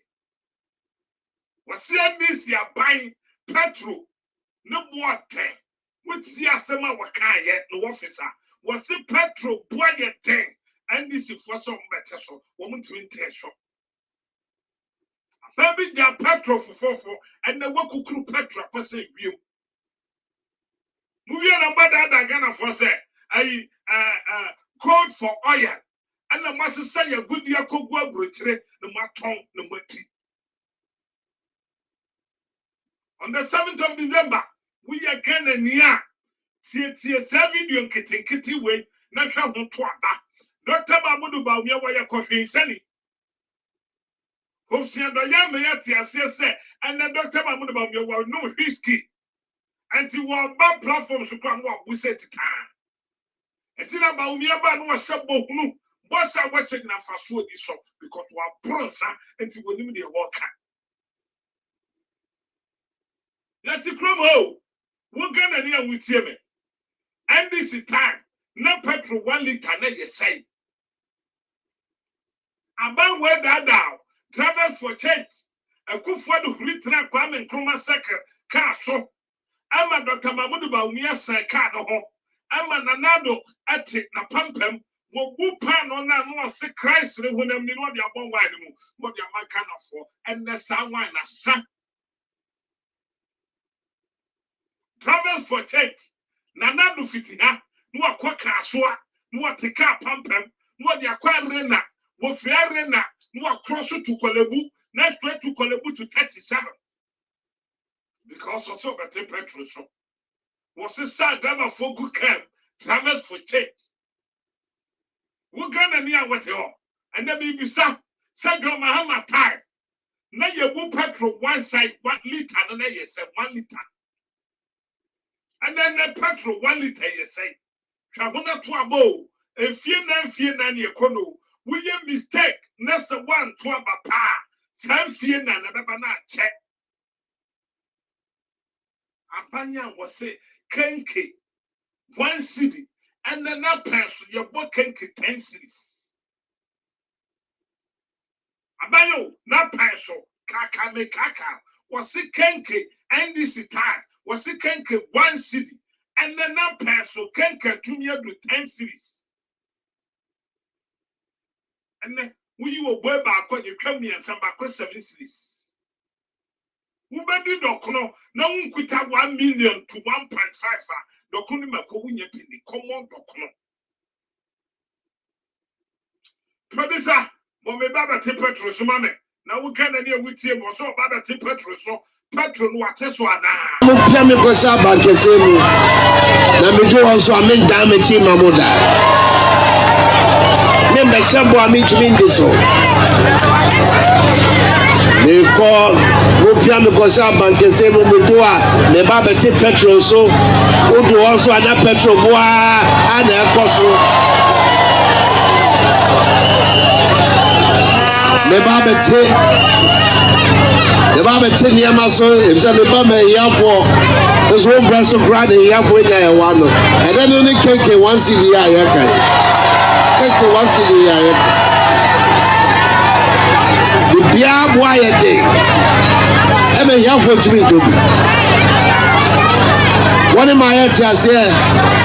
Was NDC a buying petrol no water. With the asema wakaye no officer was the petrol boy thing and this is for some better so woman to intention. Baby their petrol for and the work crew petrol per se view. Movie number that Ghana for say code for oil and the master say a good year could go brutre the maton no mati. On the 7th of December. We are gonna near see video kitty way, natural to Dr. Mahmoud Bawumia why coffee sunny. Hope see the young man say, and then Dr. Mahmoud Bawumia will no whiskey. And you were bad platforms to come what we said to time. And then Bawumia ban was sub no, what's our watching now for so this so because we are bronze and you will need the walker. Let's come home. We're gonna near with him. And this time, no petrol 1 liter, na you say. About where that down, travel for change. Akufo-Addo return Kwame Nkrumah second car so. Ama Dr. Mahmoud Bawumia say car no ho. Ama nanado ati na pampem. Wo bu pan on na no se Christ re honam ni no de abon wine mu. Mo de amaka na for. And na sa wine na sa. Travel for change. Nana do fiti ha no akwa kasoa no ateka pampam no de akwa rena wo fia rena no across to Kolebu next straight to Kolebu to 37 because also better petrol so was a sad driver for good camp travels for change we gonna near what you and then be sa said your Mahama time now you will petrol one side 1 liter and then you say 1 liter and then the petrol 1 liter you say Shabuna to a bow and fear none ye kono we mistake next one to a pa some fear none about check Abanya was say Kenke 1 city and then that person your book Kenke 10 cities. Abayo na person kaka me kaka was it Kenke and this time was it Kenke 1 city and then that person Kenke 2 years to 10 cities. And then we were way back when you come here and some back 7 cities. Ubedi dokono na unkuta 1 million to 1.5 dokoni mako wunye pini common dokono. Producer, me baba te petrol so mame. Na wo kana ne wutie mo so baba te petrol so petrol no ate so ana. Mo pia me ko sa ba kese mu. Na me do also amen da me chi mamoda. Me be sabo ami tumi ndiso. Me ko mo pia me ko sa ba kese mu me do a me baba te petrol so wo do also ana petrol boa ana ekoso. Me Baba te niama so if say me ba me yafo this one breast so grad yafo nya e wa no and then only cake 1 cedi ya ya kai cake 1 cedi ya ya the bia boy e dey e me yafo tumi to bi one in my head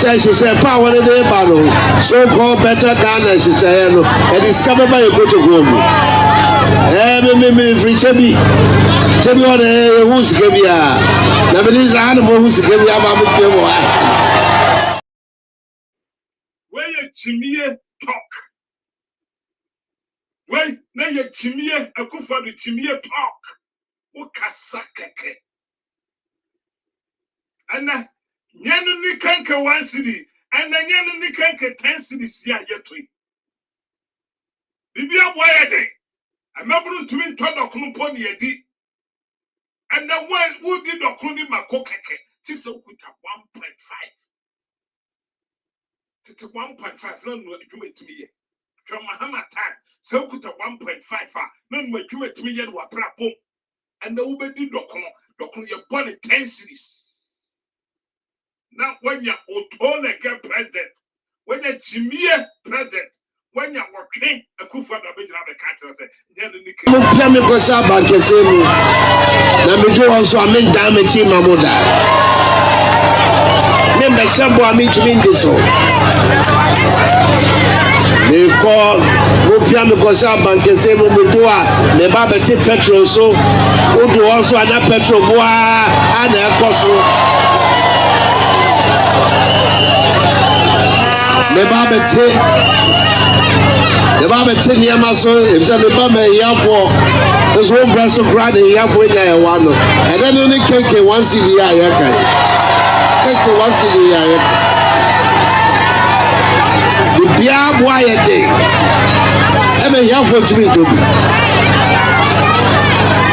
say she say pa one dey ba no so called better than she say no and discover by you go to go me free chebi on who's Gabia. Nobody's animal who's Gabia. Where your chimney talk? Wait, now your chimney, a good for the chimney talk. What casacake? And then Yanni canker 1 city, and then Yanni canker 10 cities here yet. Bibia Wayade. I remember to me told Okunupon Yedi. And the one who did Okuni Makokeke, tis a 1.5. Tis 1.5, no, you it to me. From Mahama time, so put a 1.5, no, you it to me yet were prapo. And the Uber did Dokun, your body 10 cities. Now, when you're Otone get president, when you're Jimmy president, when you're working, a coup for the big mo pia me ko sa ba kese mu na me do also amen da me chi mamoda me be sabo ami tumi ndiso me ko mo pia me ko sa ba kese mu me do a me ba be te petrol so wo do also ana petrol boa ana ekoso me ba be te the Baba te niama so if say me ba me yafo this one breast so grad yafo nya e wa no and then only cake 1 cedi ya ya kai cake 1 cedi ya ya the bia boy e dey e me yafo tumi to bi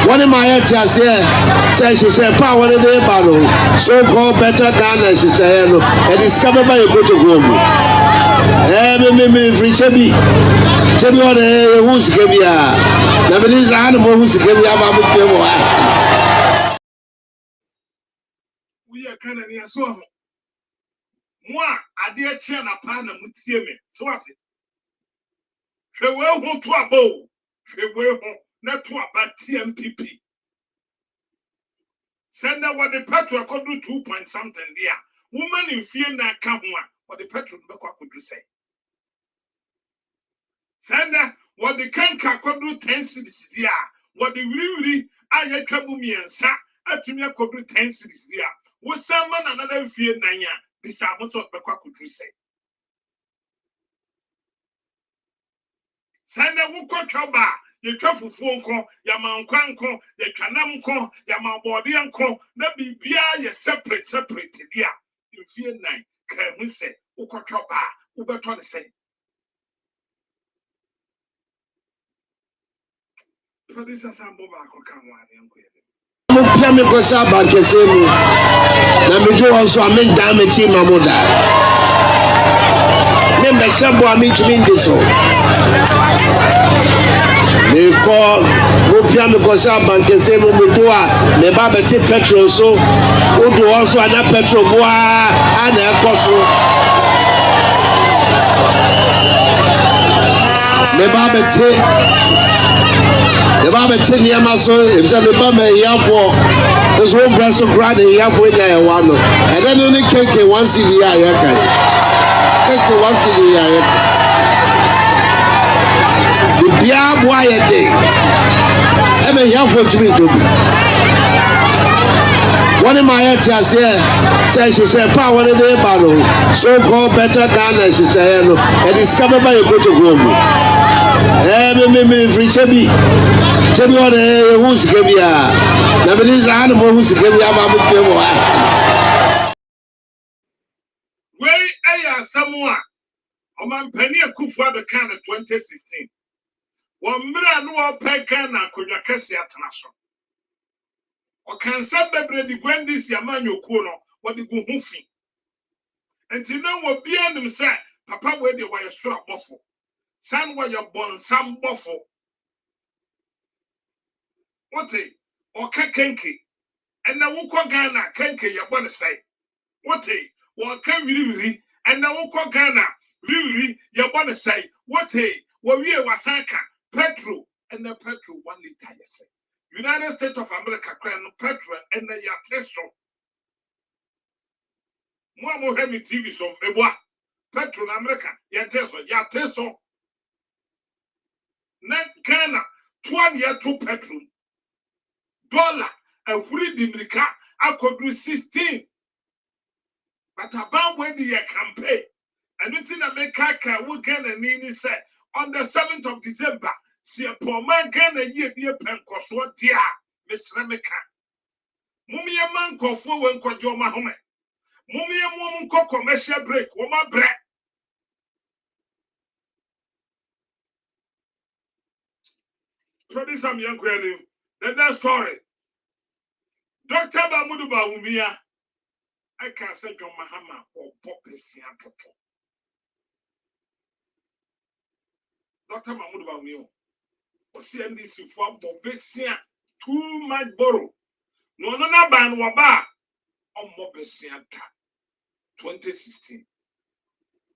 one in my head say she say pa one dey ba no so called better than she say no and discover by you go to go me free chebi on who's Gabia. Nobody's animal who's Gabia. We are kind of near so. Moi, I dear chair na pan and mutie me. So what? She will home to a bow. She will home not to a bad TMPP. Send out what the petrol could do 2 point something there. Woman in fear na come one. What the petrol could you say? Send what the canker could do 10 cities there. What the really I had trouble me and sa at me could do 10 cities there. Was someone another fear nanya This I must what Kwaku say. Send a wood coba, you travel phone call, Yaman Kwanko, the Kanamko, Yaman body uncle, that be bia separate, dear. You fear nine, can we say, Ukoba, Uberton say. Producers and Boba can one. Piame kosa bankese mu na me do also amen damage mamoda me be shabo ami tumi ndiso me ko mo piame kosa bankese mu me do a me ba beti petrol so o do also ana petrol boa ana ekoso me ba beti the Baba ten year muscle, if some Baba Yafo, there's one breast of grad and Yafo in there one. And then only cake once in the year. Cake once in the year. The Bia Wire Day. I mean, Yafo to me to be. One of my answers here says she said, power in the battle, so called better than she said, and discovered by a good to me free Chebi. Chebi on who's Gabia. Nobody's animal who's Gabia. Where are someone? A man penny a coup for the can of 2016. 1 million no pekana could your Cassia Tanaso. Or can somebody the Gwendis Yamanyo Kuno, what the go hoofing? And you know what beyond them said, Papa, where they were so buffalo. San where you're born, some buffalo. What a or Kenki, and now Ghana, Kenki, you're going to say. What a or can really, and now Ghana, really, you're going to say. What a what we are Wasaka, petrol, and the petrol 1 liter, you say. United States of America, crown petrol, and the Yateso. More heavy TV, so petrol America, Yateso. Net Ghana, 12 year to petrol. $1 and free Dimrika, I could do 16. But about when the year campaign, and nothing America will get a nini said on the 7th of December. See a poor man can a year dear Pencos, what dear Miss Remeka. Mummy a man call for when Kojo Mahome. Mummy a woman call commercial break, woman bread. Producer young granny. The next story. Dr. Bamudu Baumia. I can't say John Mahama or Popesian Toto. Dr. Bamudu Baumio. Or CNDC for Popesian. Too much borrow. No, ban waba. On Mopesian 2016.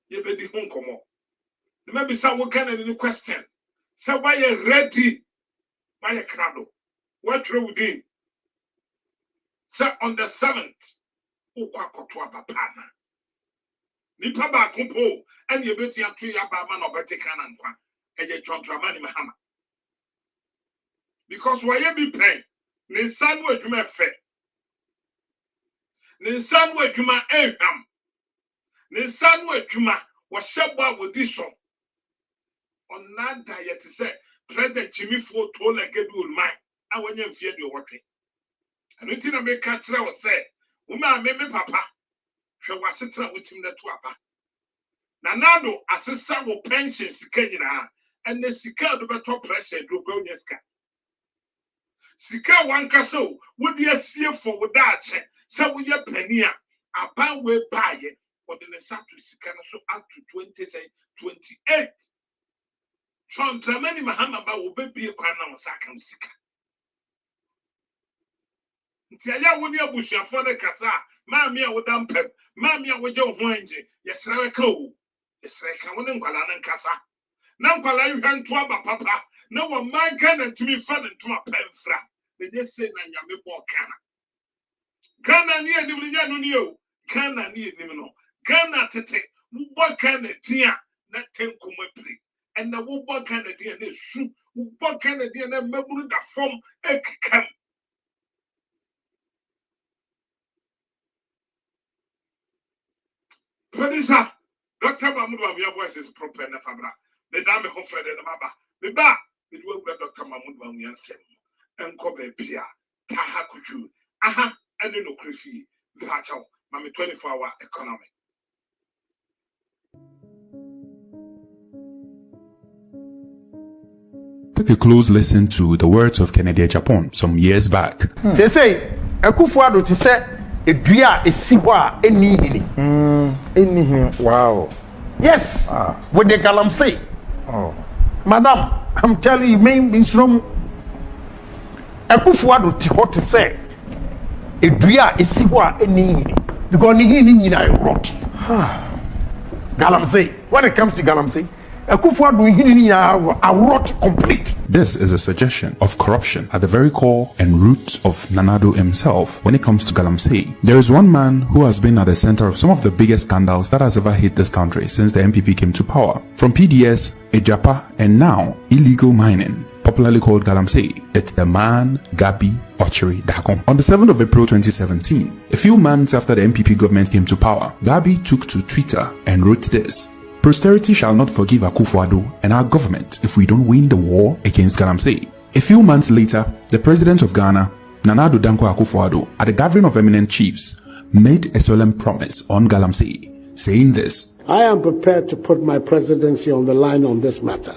You be the home come. Maybe someone can any question. So why you ready? Why you crowd? What through within? So on the 7th, Kwaku Papana. Nipa ba kumpo, and you bet you tree about man or better canon, and you John Dramani Mahama. Because why you be paying? Nisan where you may fair. Nisan where you may aim. Nisan where you may was shabba with this song. On that diet to say, President Jimmy Ford told a good man, I want you to fear your working. And you think I make catch that was say, Woman, maybe Papa, she was sitting with him the twapa. Nanado, assistant with pensions, Kenya, and the Sika the better pressure to go your scat. Sika one castle, would you see for without check? So we are penny, a pound will buy it, but then the Satu Sika so up to 28. John Dramani Mahama will be a crown on Sakam Sika. Tia woni abusuafo ne kasa maami a wodam pem maami a woje hoanje yesreka o yesreka woni nkwala ne kasa na nkwala yhwa nto aba papa na wo man Ghana timi fa ne nto apemfra ne je se na nyame bo Ghana ni anim ni nya no ni o Ghana ni anim no Ghana tete wo bo Ghana tia na tenkoma pri and na wo bo Ghana tia na su wo bo Ghana tia na maburu da fom ekam. producer, Dr. Mahmoud, your voice is proper enough. Madame Hofred and Maba. Meba, it will be Dr. Mahmoud Yansen. And Kobe Pia, Taha Kuchu, Aha, and no Krifi, Pacho, Mammy 24-hour economy. Take a close listen to the words of Kennedy Japan some years back. They say, Akufuado to say, a dria is siwa any wow. Yes, what the Galam say. Oh, Madam, I'm telling you, main from Akufuado to what to say. A dria is siwa any because he rot. Galam say, when it comes to Galam say, complete. This is a suggestion of corruption at the very core and root of Nanado himself when it comes to Galamsey. There is one man who has been at the center of some of the biggest scandals that has ever hit this country since the MPP came to power. From PDS, Ejapa, and now illegal mining, popularly called Galamsey. It's the man Gabi Ochiri Dakom. On the 7th of April 2017, a few months after the MPP government came to power, Gabi took to Twitter and wrote this: "Posterity shall not forgive Akufo-Addo and our government if we don't win the war against Galamsey." A few months later, the president of Ghana, Nana Addo Dankwa Akufo-Addo, at a gathering of eminent chiefs, made a solemn promise on Galamsey, saying this: I am prepared to put my presidency on the line on this matter.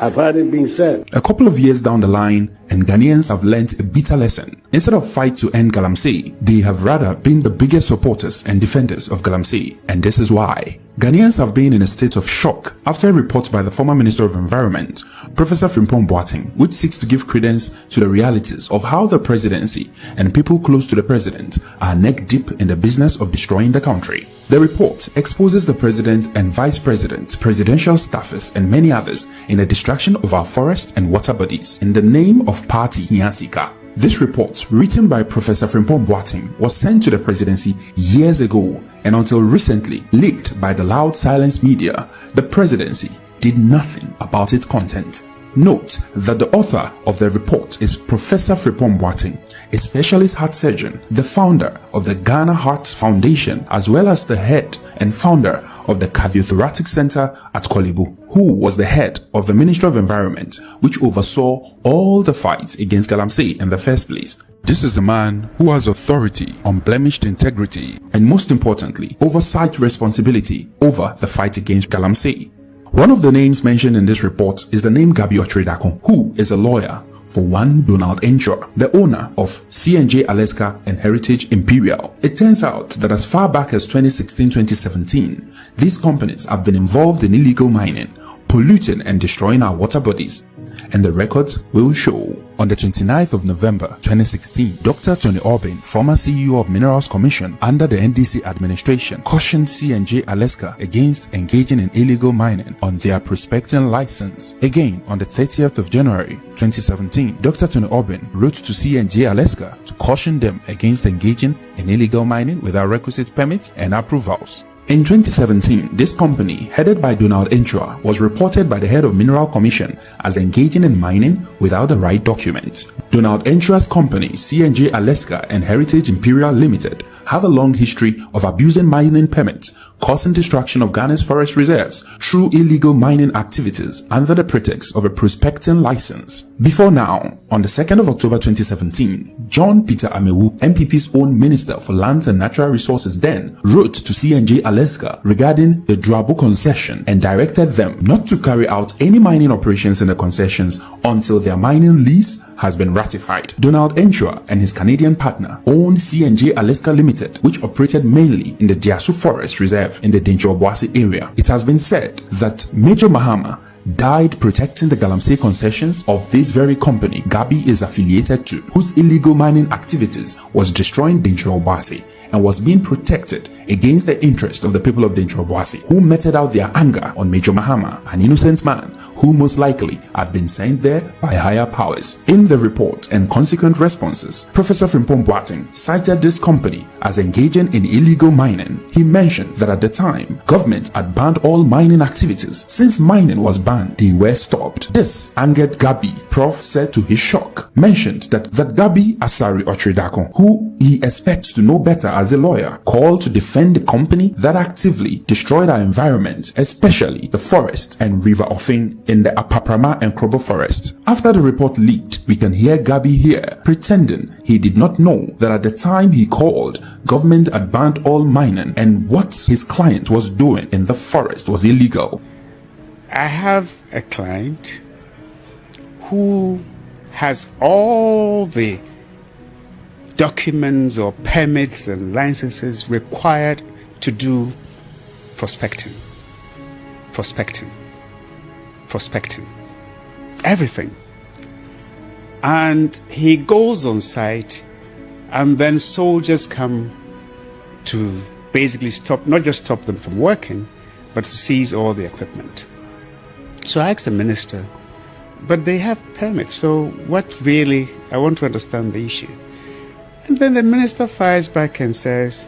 I've heard it being said. A couple of years down the line, and Ghanaians have learnt a bitter lesson. Instead of fight to end Galamsey, they have rather been the biggest supporters and defenders of Galamsey. And this is why. Ghanaians have been in a state of shock after a report by the former Minister of Environment, Professor Frimpong Boateng, which seeks to give credence to the realities of how the presidency and people close to the president are neck deep in the business of destroying the country. The report exposes the president and vice president, presidential staffers, and many others in the destruction of our forest and water bodies in the name of Party Hiansika. This report, written by Professor Frimpong Boateng, was sent to the presidency years ago, and until recently leaked by the loud silence media, the presidency did nothing about its content. Note that the author of the report is Professor Frimpong Boateng, a specialist heart surgeon, the founder of the Ghana Heart Foundation, as well as the head and founder of the Cardiothoracic Center at Kolibu, who was the head of the Ministry of Environment, which oversaw all the fights against Galamsey in the first place. This is a man who has authority, unblemished integrity, and most importantly, oversight responsibility over the fight against Galamsey. One of the names mentioned in this report is the name Gabi Ochiri Dakom, who is a lawyer for one Donald Ensure, the owner of C&J Alaska and Heritage Imperial. It turns out that as far back as 2016-2017, these companies have been involved in illegal mining, polluting and destroying our water bodies, and the records will show. On the 29th of November 2016, Dr. Tony Orbin, former CEO of Minerals Commission under the NDC administration, cautioned C&J Alaska against engaging in illegal mining on their prospecting license. Again, on the 30th of January 2017, Dr. Tony Orbin wrote to C&J Alaska to caution them against engaging in illegal mining without requisite permits and approvals. In 2017, this company, headed by Donald Ensure, was reported by the head of Mineral Commission as engaging in mining without the right documents. Donald Ensure's company, C&J Alaska and Heritage Imperial Limited, have a long history of abusing mining permits, causing destruction of Ghana's forest reserves through illegal mining activities under the pretext of a prospecting license. Before now, on the 2nd of October 2017, John Peter Amewu, MPP's own Minister for Lands and Natural Resources then, wrote to C&J Alaska regarding the Drabo concession and directed them not to carry out any mining operations in the concessions until their mining lease has been ratified. Donald Ensure and his Canadian partner owned C&J Alaska Limited, which operated mainly in the Diasu Forest Reserve in the Dencho-Obuasi area. It has been said that Major Mahama died protecting the Galamsey concessions of this very company Gabi is affiliated to, whose illegal mining activities was destroying Dencho-Obuasi and was being protected against the interest of the people of Dencho-Obuasi, who meted out their anger on Major Mahama, an innocent man who most likely had been sent there by higher powers. In the report and consequent responses, Professor Frimpong Boateng cited this company as engaging in illegal mining. He mentioned that at the time, government had banned all mining activities. Since mining was banned, they were stopped. This angered Gabi. Prof said to his shock, mentioned that Gabi Asari Otridakon, who he expects to know better as a lawyer, called to defend the company that actively destroyed our environment, especially the forest and river offing in the Apaprama and Krobo forest. After the report leaked, we can hear Gabi here pretending he did not know that at the time he called, government had banned all mining and what his client was doing in the forest was illegal. I have a client who has all the documents or permits and licenses required to do prospecting, everything. And he goes on site, and then soldiers come to basically not just stop them from working, but to seize all the equipment. So I asked the minister, but they have permits, so what really, I want to understand the issue. And then the minister fires back and says,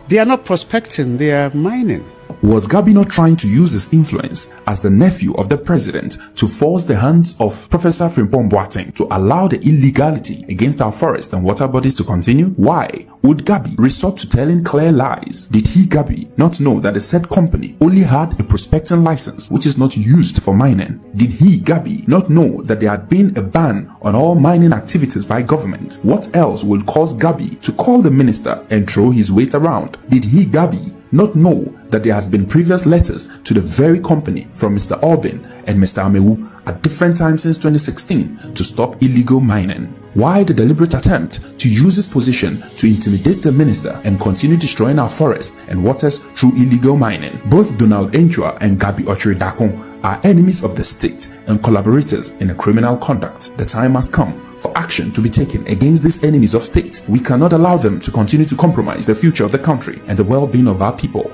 they are not prospecting, they are mining. Was Gabi not trying to use his influence as the nephew of the president to force the hands of Professor Frimpong Boateng to allow the illegality against our forest and water bodies to continue? Why would Gabi resort to telling clear lies? Did he, Gabi, not know that the said company only had a prospecting license which is not used for mining? Did he, Gabi, not know that there had been a ban on all mining activities by government? What else would cause Gabi to call the minister and throw his weight around? Did he, Gabi, not know that there has been previous letters to the very company from Mr. Albin and Mr. Amewu at different times since 2016 to stop illegal mining? Why the deliberate attempt to use his position to intimidate the minister and continue destroying our forests and waters through illegal mining? Both Donald Enchua and Gabi Otridakon are enemies of the state and collaborators in a criminal conduct. The time has come for action to be taken against these enemies of state. We cannot allow them to continue to compromise the future of the country and the well-being of our people.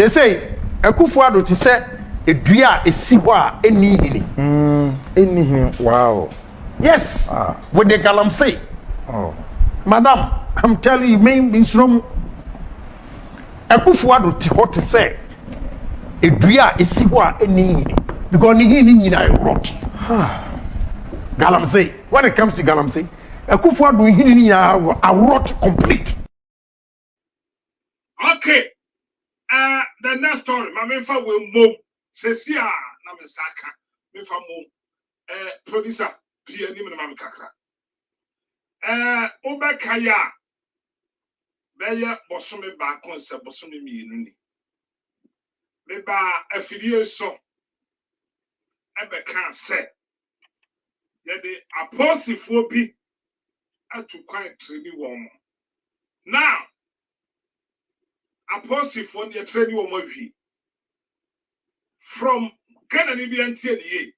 Say, Akufuado to say a dria is siwa any wow. Yes, what the Galam say. Oh, Madam, I'm telling you, main from Akufuado to what to say a dria is siwa any because ni I wrote. Galam say, when it comes to Galam say, Akufuado I wrote complete. Okay. The next story, my mefa will move. Sesia na mesaka. Mefa move. Producer, pia ni me mam kakra. Oba kaya. Beya bosome ba konse bosome mienu ni. Me ba afidie so. Ebe kan se. Ye de aposifo bi atu kwan treni wo mo. Now Apostle for the training of my from Ghana Nibian TNA.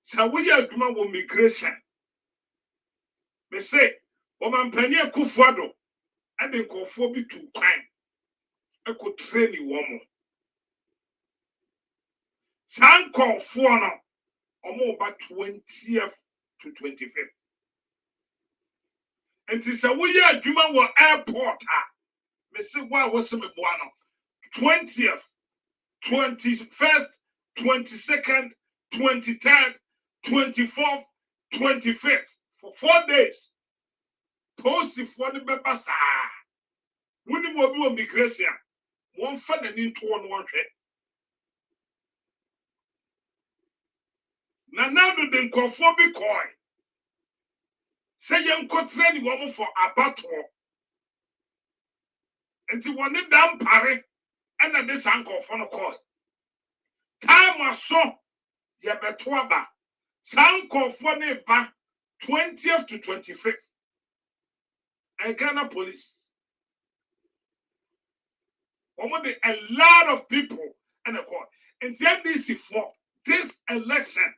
So we are doing migration. They say, Oman Penia Kufuado, and then Kofobi to time. I could train you woman. San call for now, or more about 20th to 25th. And this a we are doing airport. Me say why was me boano 20th 21st 22nd 23rd 24th 25th for 4 days post for the bebasa when you will be on migration one fan and into one head now the conforming coin say you could train woman for a battle. And you want it down parry and this uncle for no call. Time was so ya betwaba. Sanko for neighbor 20th to 25th. And Ghana police. A lot of people and a court. And the NDC for this election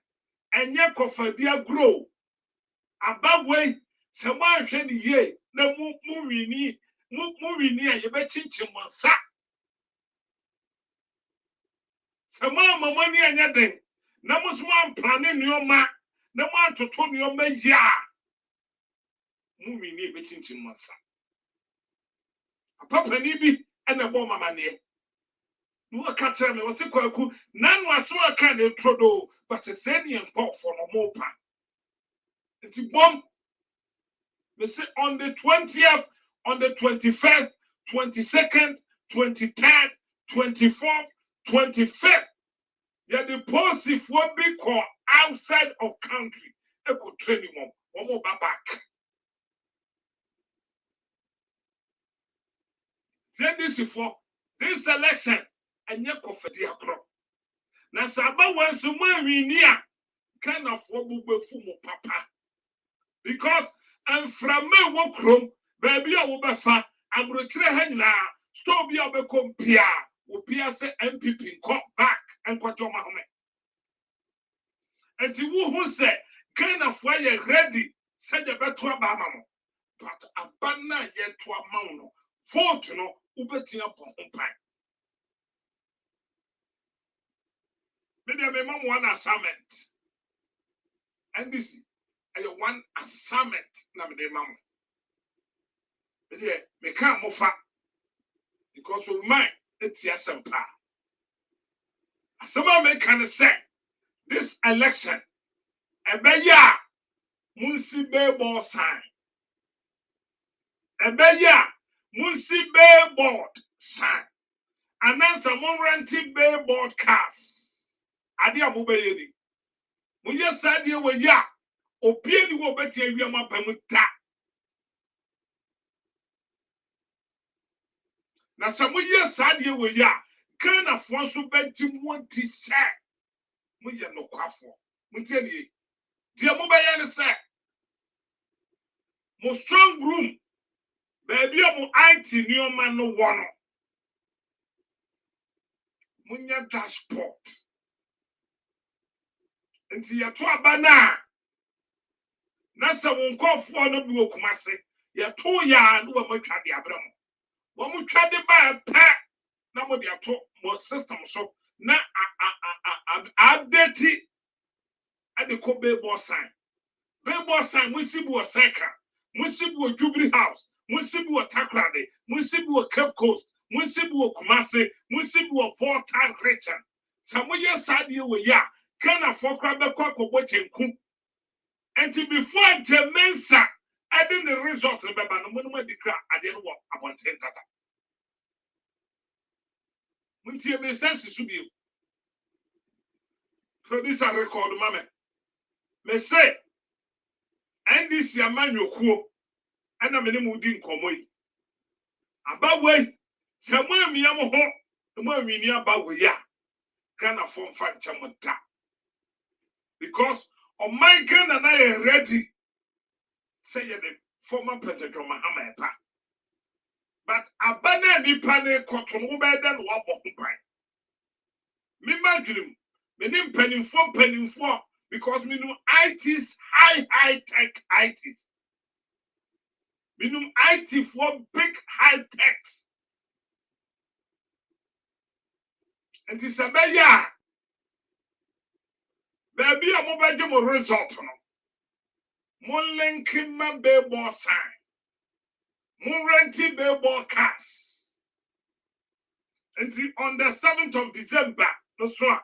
and yet Kofadia grow. About way, someone can ye, the movie near you bet chinchimonsa. Someone money and yet. Namus man planning your ma, no man to turn your ma ya. Movie near between Chimonsa. A papa nibi and a bomber money. No catch me was a Kwaku, none was so a kind of trodo, but a senior pop for a mopa. It's a bomb. They say on the 20th, on the 21st, 22nd, 23rd, 24th, 25th. Yeah, the positive will be called outside of country. They could train him one more back. Then this is for this election and you go for the crop. Now, Saba wants to marry near kind of what will be fumo papa. Because I'm from me walk room, baby, I will be fat. I'm returning now. Stop your become Pia. Will Pia say MPP come back. And what your mama and the who said, kind of why you're ready, said the better Obama, but a banner yet to a mount, vote no, ubeting upon pine. Maybe I made one assignment, and this is one assignment, Namade Mamma. But yeah, me can't move far because with mine, it's yes and power. Someone can say this election, a beya, Munsi Billboard sign. A beya, Munsi Billboard sign. And then someone renting billboard cars. Adia Mubeyedi. When you said you were ya, Opieni will bet you Yama Pemuta. Now, some years said you were ya. Kind of ones who bet you want to say, we are no quaffo. We tell you, dear Mobile say, more strong room, baby, I'm IT near man no one. When your dashboard, and see your trabana. Nasa won't call for no blue commassy. You're 2 yards, no one can be Abraham. One will try to buy a pack. Now what they are taught more system so now update it at the billboard sign. Billboard sign we see a cycle, we see a Jubilee House, we see a Takrade, we see a Cape Coast, we see a Kumasi, we see a 4-time Christian. Some years side you were ya can afford Kwaku watching kum. And to before Jemensa, I didn't the result of the Banamuna declare I didn't want about 10 tata. Muntie me sense to be producer record mama me say NDC amanyo kuo ana me ne mudi nkomo yi aba we se mo amia mo ho mo amini aba we ya kana form fa chamota because on my Ghana na ready say the former president Mahama Epa. But abana ni pane cotton ubeda no wabo mpan. Me madrim, me nim penning for because me know IT's high tech IT's. Me know IT for big high techs. And it's a beya. Baby a mobile mo result no. Mon linking my billboard sign. Mon renting billboard cars. And on the 7th of December, no so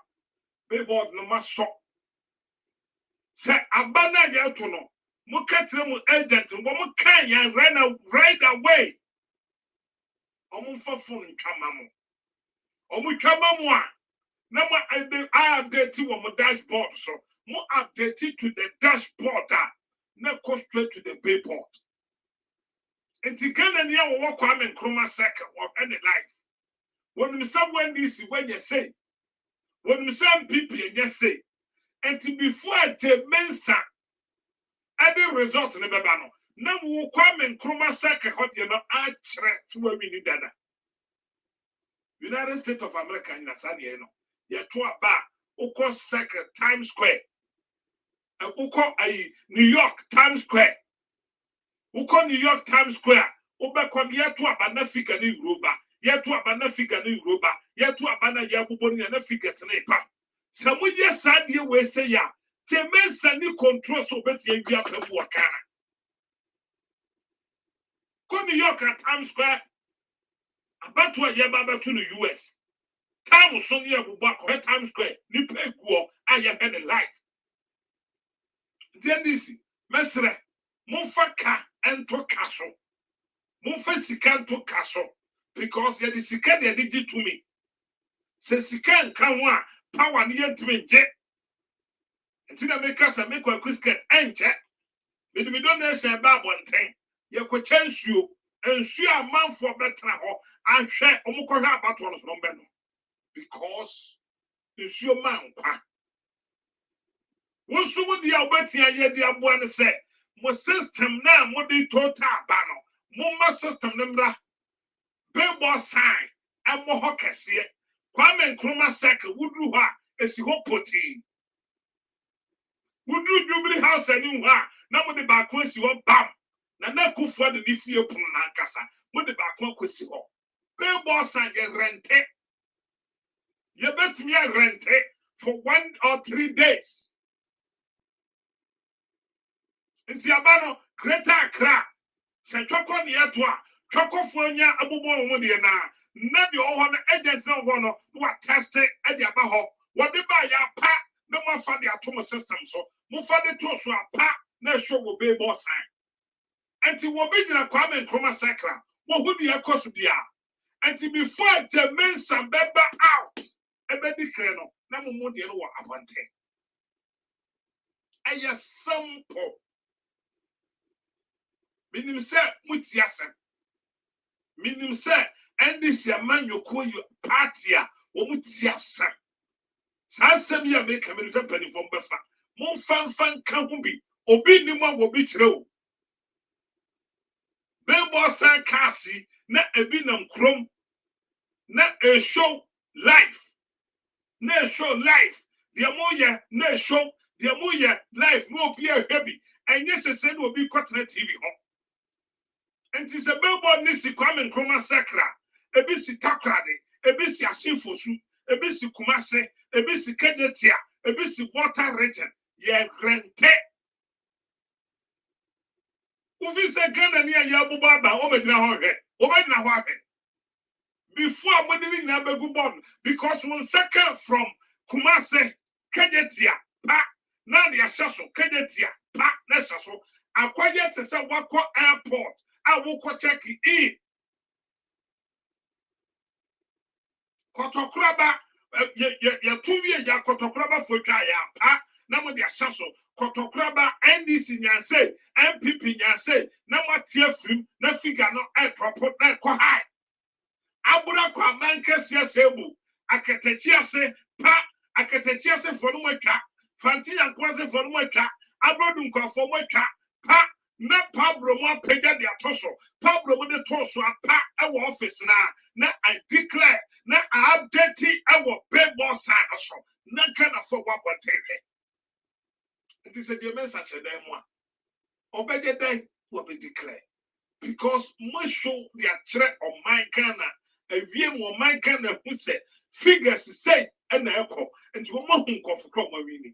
billboard no mas so. Say abana ya to no. Mo katre mo agent mo kan ya right away. Omo fa phone kama mo. Omo kama mo a na mo I update wo mo dashboard so. Mo update it to the dashboard na go straight to the billboard. And to get any hour walk on and chroma second or any life. When someone this when you say, when some people you say, and to before the mensa, I did result in the babano. Now we will come and chroma second hot you know, I to where we need that. United States of America in Asani, you to a bar, Uko Second Times Square, Uko New York Times Square, Uko New York Times Square, Ubekon yet to a banafika new ruba, yet to a banafika new ruba, yet to a bana yabuboni and a figure sniper. Some we just sad you will say ya, Temen Sani control so bet you up and wakana. Go New York at Times Square, about to a yababa to the US. Time was so near Bubak Times Square, Nipe Guo, and you had a life. Then this, Mesre, Mufaka and to castle. Mufesikan to castle, because you sikan they did it to me. Says sikan can one power near to me jet. And then make us a make a quick and jet. But we don't know about one thing. You could chance you and see a man for better and share Omukora about one's number. Because it's your man. What's what the Alberti and yet the Abuana said? My system now, what they told Tabano, Mumma system number, Billboard sign, and Mohawkasia, Kwame and Chroma Saka, would do her as you hope putty. Would do Jubilee House and you are now with the back when you want bam. Nana Kufa the Nifio Punankasa, with the back one Kusiho. Billboard sign, you rent it. You bet me I rent it for 1 or 3 days. Inti abano Greater Accra. Se choko ni atwa, choko fonya abubo wodi na de oho na agent na ho no wa test e de aba ho. Wodi ba ya pa na mo fa de atom system so. Mo fa de to so apa na show go be boss sign. Inti wo be gina Kwame Nkrumah Sakra. Wo hudi akoso bia. Inti before the men sambeba out. Ebe dikre no na mo mo de no wa abante. Aya simple. Minim se mutiasem. Minim se NDC man yoko you party a wo mutiasem. Sa asem ya make me se pani fom befa. Mo fan kan ho bi. Obi ni mo wo bi kire o. Billboard sign kasi na ebi nam krom na a show life. Na show life. The moya na show the moya life no be a heavy. And yes, I said will be cotton TV home. And it's a billboard nisi Kwame Nkrumah Sakra, a bisi takrade, a bisi asifosu, a bisi kumase, a bisi kedetia, a bisi water region, ye grente. Ufi se Ghana niya yabu baba, omedina hohe. Before I'm living in Abegubon, because one second from Kumase, kedetia, pa, na the ashaso, kedetia, pa, neshaso, acquired to say Wako Airport. I will go check in. Kotokraba, ya 2 years, ya Kotokraba for Kaya, Nama de Assasso, Kotokraba, NDC Nyanse, MPP Nyanse, Nama Tia Film, na figure no air proport, na Kohai. Abura Kwa Mankes Yasebu, Akatechia se, pa, Akatechia se for Mweka, Fanti and Quasi for Mweka, Abrodunko for Mweka, pa. Na Pablo mo pega de atoso Pablo mo de toso apa e office na I declare na update our billboard sign so na kana for what tele it is a message dem one obede dey we be declare because mo show the atre on my Ghana ewie mo my Ghana who say figures say and echo and you mo hu kof kro mo wini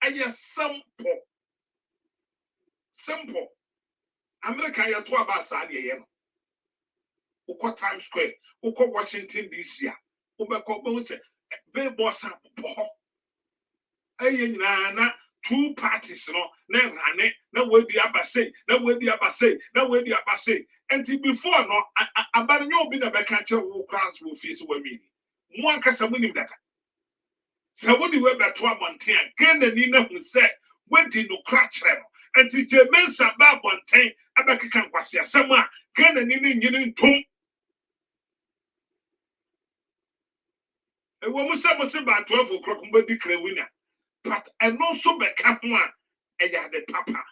aye simple America ya to aba sa de ye no. Uko Times Square, uko Washington DC a. Ubeko be say billboard sa bo. Aye nyina 2 parties no na rane na we di abase, na we di abase, na we di abase. Until before no abanyo obi na beka che wo class wo face wo mi. Mo anka sa munim daka. Sa wo di we beto abonten a Ghana ni na hu say we di no crack chere. And the Germans are bad one time. Abakan Kwasia Sama, Ghana Nini Tum. And when we say about 12 o'clock, we declare winner. But and also become one, and ya the papa.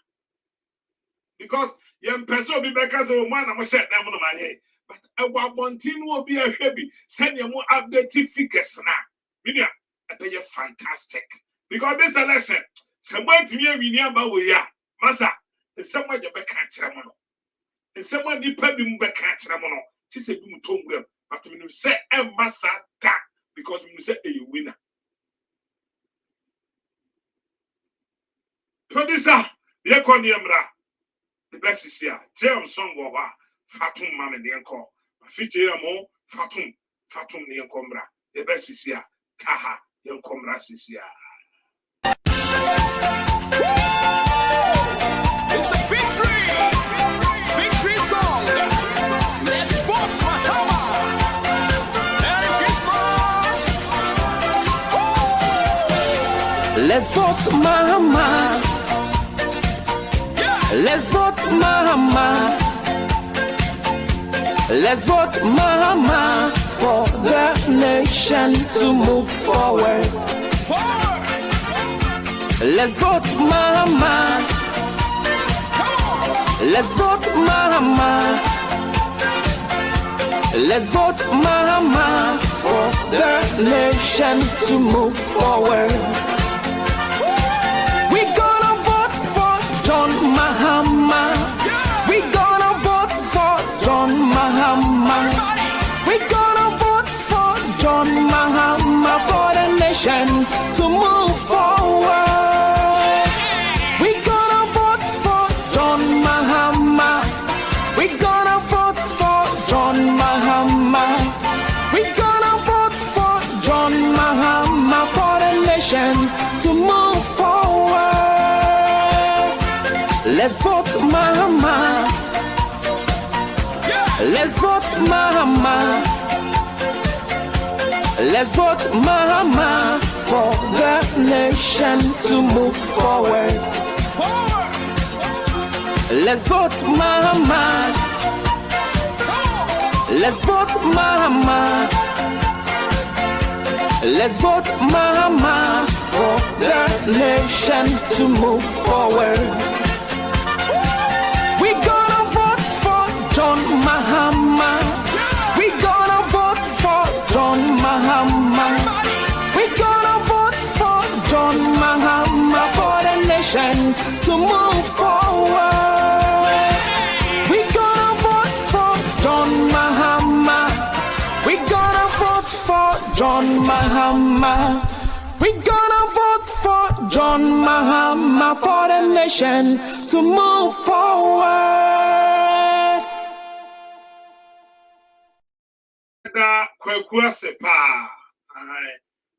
Because young person be back as a man, I must set down on my head. but I want to be a heavy, send you more updated figures now. Media, I tell you fantastic. Because this election, someone to me, we never will ya. Massa, it's someone you back at Ramono. It's someone you pay me back at Ramono. She said, you told them, but when you say a massa, because when you say a winner. Producer, the Econiumra, the best is here. James Song or Fatum Mamma the Enco. Fijamo, Fatum the Encombra. The best is here. Taha, the Encombra is here. It's a victory! Victory song! Let's vote Mahama! Merry Christmas! Let's vote Mahama! Let's vote Mahama. Let's vote Mahama for the nation to move forward. Let's vote Mahama. Let's vote Mahama. Let's vote Mahama for the nation to move forward. John Mahama, we gonna vote for John Mahama. We gonna vote for John Mahama for the nation to move forward. We gonna vote for John Mahama. We gonna vote for John Mahama. We gonna vote for John Mahama for the nation to move forward. Let's vote Mahama. Let's vote Mahama. Let's vote Mahama for the nation to move forward. Let's vote Mahama. Let's vote Mahama. Let's vote Mahama for the nation to move forward. We gonna vote for John Mahama. We gonna vote for John Mahama. We gonna vote for John Mahama for the nation to move forward. We gonna vote for John Mahama. We gonna vote for John Mahama. We gonna vote for John Mahama for the nation to move forward. Kwaku sepa. Ai,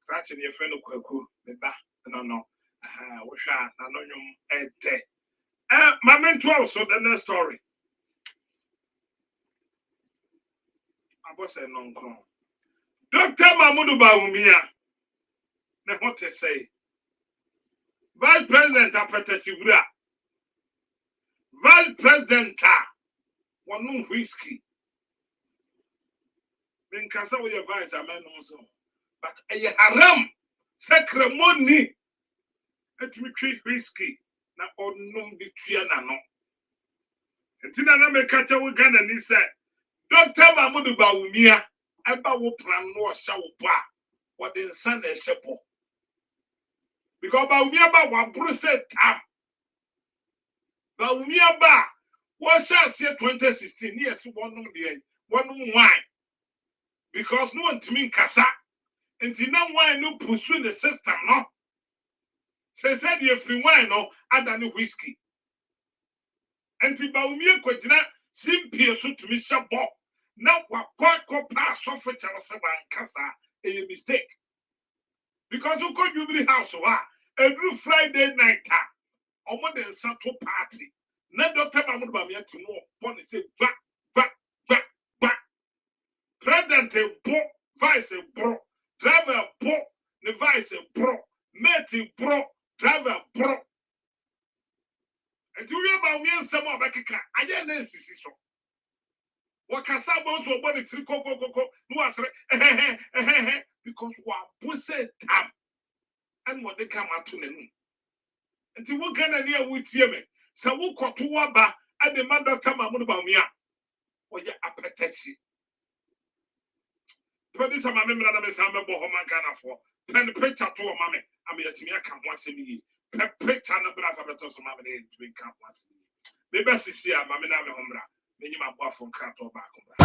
ratche ne friend Kwaku beba. No. Wo hwa na no nyum ete. Moment also the next story. Abose no nkron. Dr. Mahmoud Bawumia. Na what to say? Vice President Apeteshibura. Vice President one whiskey. Then Kasa with your vice, I mean also. But a haram sacramony. Let me treat whiskey. Na onum between no. And Tina na catch with Ghana and he said, Dr. Mahmoud Bawumia, Eba wo plan no shawo ba. What the son is shepo. Because Bawumia wa bruse tam. Bawumia ba what shall say 2016 yes one wine. Because no one to mean kasa. And no wine no pursue the system no. Say said the free wine no add any whiskey. And the Bawumia kwajina simpie so to me shabo. Now what pass off with our kasa a mistake. Because you could jubilee house every Friday night or more than Sato party. Now Dr. Mahmoud Bawumia to more pony say back. President a bro, vice a bro, driver a bro, the vice a bro, mate a bro, driver a bro. And to you about me and some of Bakika, I didn't see so. What Casabos were body three coco, no answer, because what pussy tam and what they come out to the moon. And to what can I near with Yemen? So who caught to Waba and the man Dr. Mahmoud Bawumia. oye apetesi producer mame mra na me sam be bo ho man Ghana for pen picture to mame am yetimi aka ho asem yi picture na bra fa beto so mame ne twin camp asem yi me be sisi a mame na me ho mra me nyima bo afo kra to ba ko bra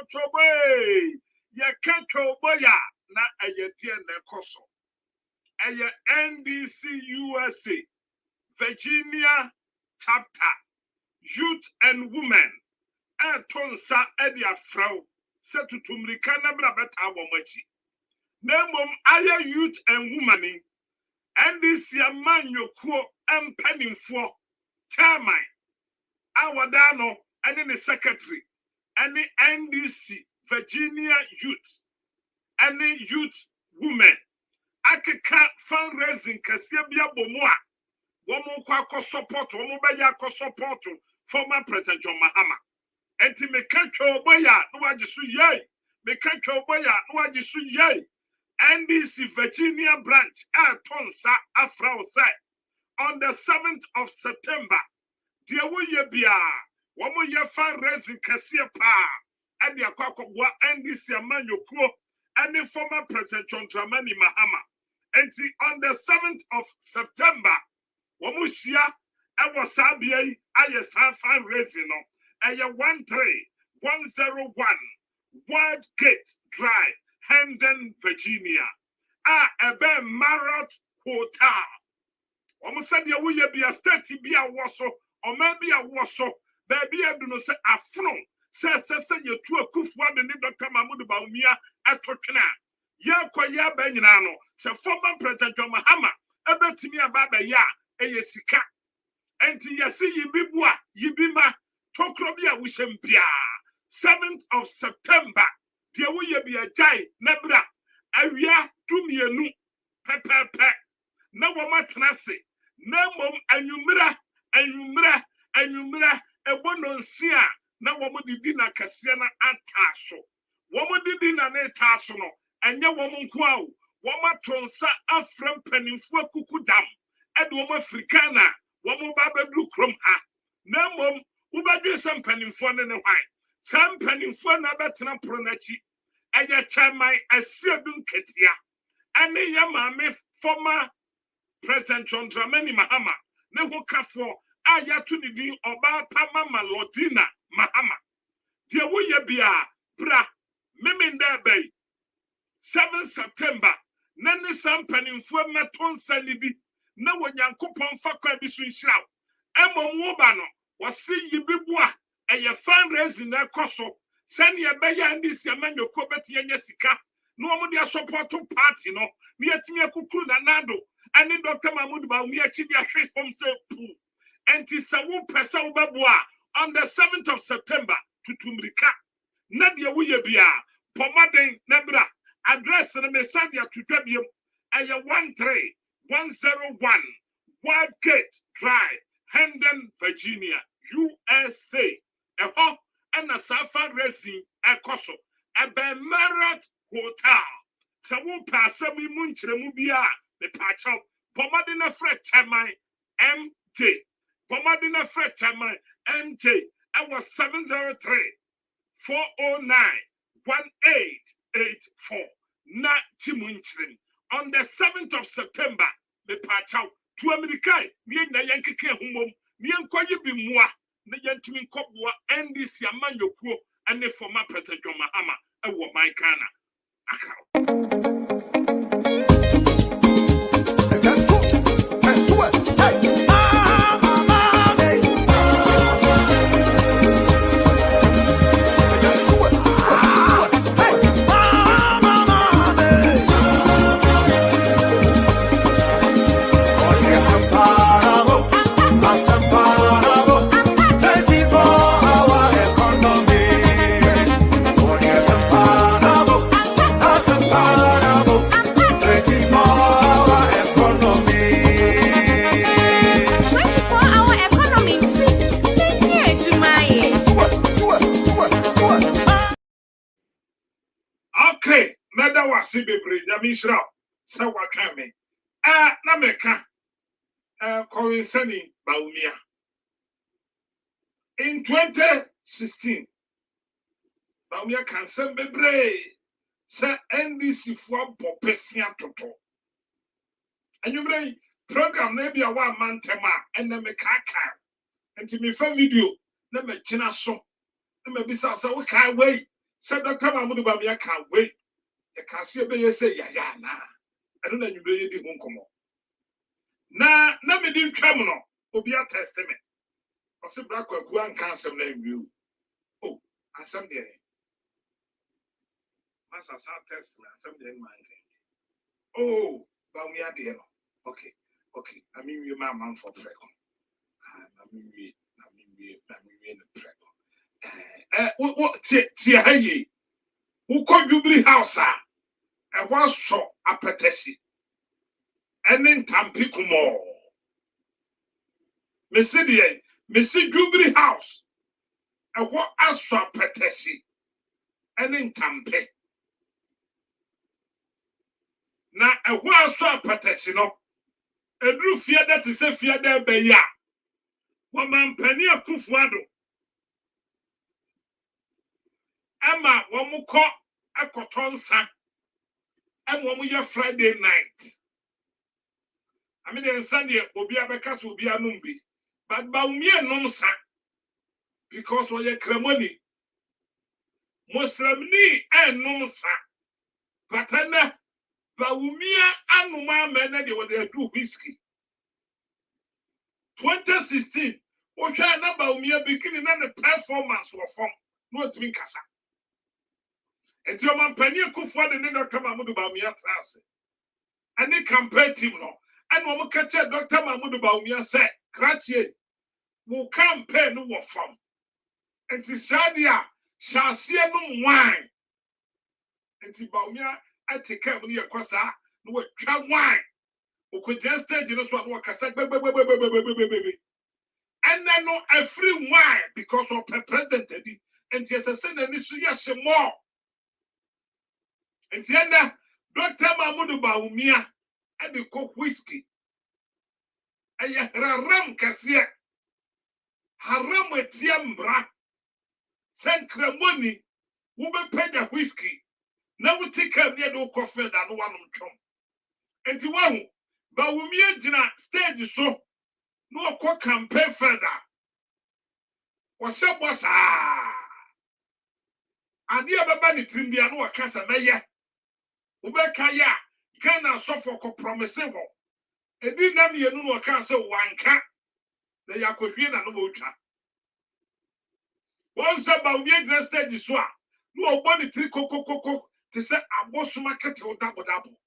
cho boy ya kanko boya na ayete na koso aya NDC USA Virginia chapter youth and women atonsa edia frau setutumrika na bra beta womachi nemom aya youth and women NDC amanyokuo empanimfo chairman awadano and the secretary and the NDC Virginia youth and the youth women akeka fundraising kasia bia bomoa womo kwa support womo beya ko support former president John Mahama enti mekatwa oboya no wagisu yey mekatwa oboya no wagisu yey NDC Virginia branch atonsa afrausa on the 7th of September dia wo ye bia womo ye fundraising kasia pa ade akwakwa NDC amanyokuo and former president John Dramani Mahama enti on the 7th of September womo hia ewo sabia yi aye san fundraising no eye 13101 Wild Gate Drive Hendon Virginia ebe Marriott Hotel womo said ye wo ye bia state bia woso o ma bia woso baby edu no se afro se ye tu akufo ade ni Dr. Mahmoud Bawumia atotwena ye koya ba nyina no se former president John Mahama ebetimi ababa ya eye sika enti yesi yibibua yibima tokro bia wo hyempia 7th of September die wo ye bia jai nebra awia tumienu pepepe na wo matrase na mom anwumra ebononsia na womo didi na kase na ataso womo didi na ne taso no enye womo nkoa o womo tonsa afram panimfu akukudam ede womo africana womo babadru krom ha na mom ubadwe sam panimfu ne hwan sam panimfu na betena pronachi eye chairman asiadun ketia ane ya mame former president John Dramani Mahama ne ho kafo ayatu ni din oba pama Malodina Mahama die wo ye bia bra memenda bay 7 September nane sampanimfo meton sanidi na wonyankopon fakwa bi so nhiraw emom wo ba no wose yibibua eye fundraising na koso sane ye beya ndisi amanyoko betie nya sika no omo dia support party no ne yatimi akukuru na nado ani Dr. Mahmoud Bawumia chi dia hwe fom se pu enti sawu pesa wo babua on the 7th of September tutumrika na dia wo ye bia pomaden na bra address na message ya tutwabiem eye 13101 Wild Gate Drive Hendon Virginia USA eho na safa racing ekoso ebe Marriott Hotel sawu pasa mi munchiremu bia me pacho pomaden fret chairman MJ pomaden fret chairman MJ I was 703-409-1884 na chimunchrim on the 7th of September me pacho to America ni na yankeke humom ni enkoye bi mua na yantimi nkobua NDC amanyokuo ane former president John Mahama ewo man Ghana akaw Para Okay, nada wasi bebre nyamishra sa waka me. Na meka Kowinsani Baumia. In 2016, Baumia can send bebre sa NDC for Popesia Toto. And you bring program maybe a 1 month tema and then make and to me for video, na me china so. Na me bisa so we can't wait. Said Dr. Mahmoud Baumia can't wait. You can see be say ya na. I don't know you be di hon komo. Na me di twam no, obi a testament. O se bra Kwaku an cancel na view. Oh, asem there. Masa sa testament, asem there man. Oh, Baumia there no. Okay. I mean we man for prayer. I mean we the prayer. What tia hayi. Who called Jubilee House? And was so apetesi. And then Tampikumo. Messi Jubilee House. And what also apetesi. And then Tampe. Now, a what also apetesi no. A drew fear that is a fear there be ya. Woman penny a kufuado. Emma, one more call a cotton son. And one more Friday night. I mean, on Sunday, Obia Becas will be a numbi. But Baumia no son. Because when you're Cremoni, Muslim ni and no son. But Baumia and Numa men, they were there do whiskey. 2016, okay, Baumia beginning and the performance were from not me Casa. And your man Penny Kufa, the Dr. Mahmoud Baumia Trace. And they campaign him no. And when we catch Dr. Mahmoud Baumia said, Kratye, will campaign no from. And the Shadia shall see no wine. And the Baumia, I take care of your cosa, no wine. We could just tell you what I said, baby. And then no a free wine because of the president. And yes, I said, and this year more. And the end, Dr. Mahmoud Baumia, and the cook whiskey. And ya haram kasia. Haram with yambra. Send money. We be pay the whiskey. Now we take care of the coffee that no one come. And the one, Baumia Jina stage so. No co campaign further. What's up, what's and the other band Timbia no casa maya. Ubeka ya, Ghana suffer promisable. E didn't have you no casa one cat. The Yakofian and Mocha. Once about me dressed the swap. No body trick coco to say a boss market or double.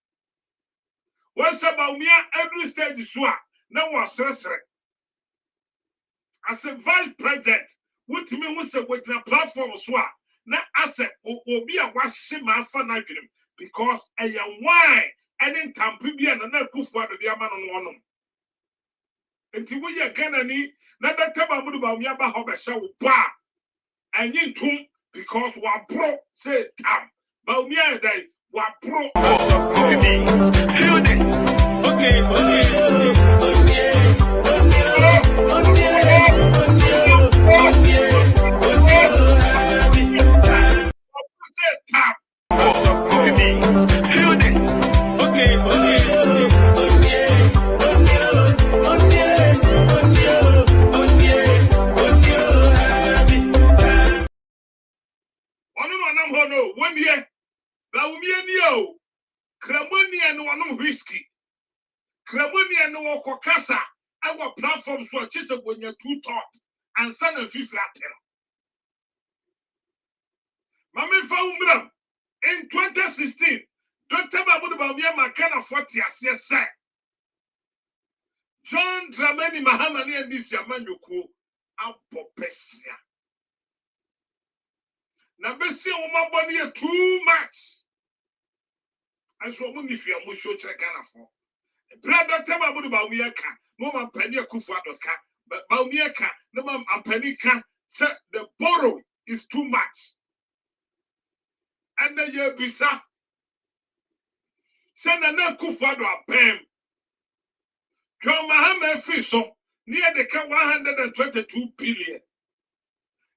Once about me every stage swap. No one says as a vice president, what me was a waiting a platform swap. Now I said, will be a washing my fan because a young wine and in Tampibian and a good for the man on one. Until we are gonna need another time about me about how I shall bar and in tune because we are pro say tam. But me and they were pro. No, 1 year. Baumia Cremoni and one whiskey. Cremoni and no Casa. Our platform so just when you're too taut and son and fifth latin. Mammy found in 2016. Dr. Mahmoud Baumia Makana 40 yes, sir. John Dramani Mahamani and this Yamanyoku Apopesia. Now, Bessie, woman, body too much. And so, when you are show check for. Brother, tell me about Baumiaka, no man penny a kufadoka, but Baumiaka, no man and penny can say the borrow is too much. And then you bisa Send a na Kufado a pem. John Mahama Fiso near the 122 billion.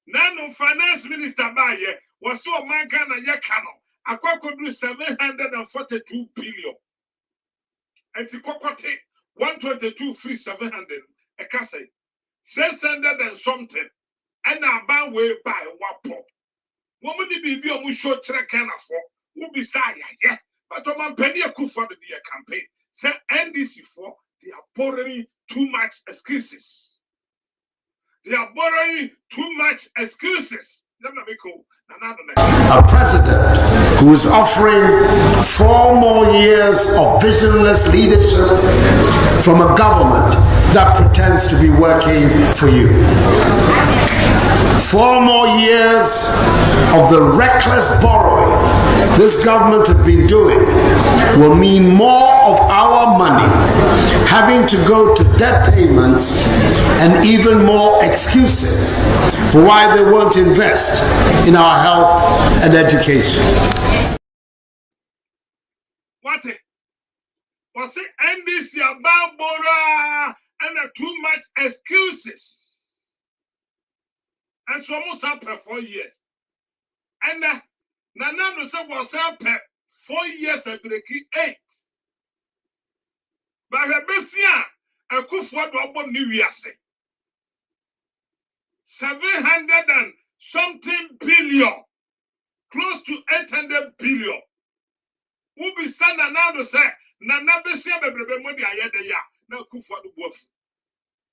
Nano finance minister Baye was so Mankana Yakano. A Kwaku do 742 billion. And the Kwakwate 122 free 700. A cassa 600 and something. And a ban way by Wapo. Woman be a show track can afford. Who be say, yeah. But on my penny, a coup for the campaign. Say NDC for they are borrowing too much excuses. They are borrowing too much excuses. A president who is offering 4 more years of visionless leadership from a government that pretends to be working for you. 4 more years of the reckless borrowing this government has been doing will mean more of our money having to go to debt payments and even more excuses for why they won't invest in our health and education. What it? Was it NDC about Bora and too much excuses? And so almost up for 4 years. And Nana was up 4 years and breaking 8. But the best year, a coup for the New Year. 700 and something billion, close to 800 billion. Who be son and now to say, Nana Bessia Bebe Modi Ayadaya, now coup for the wolf.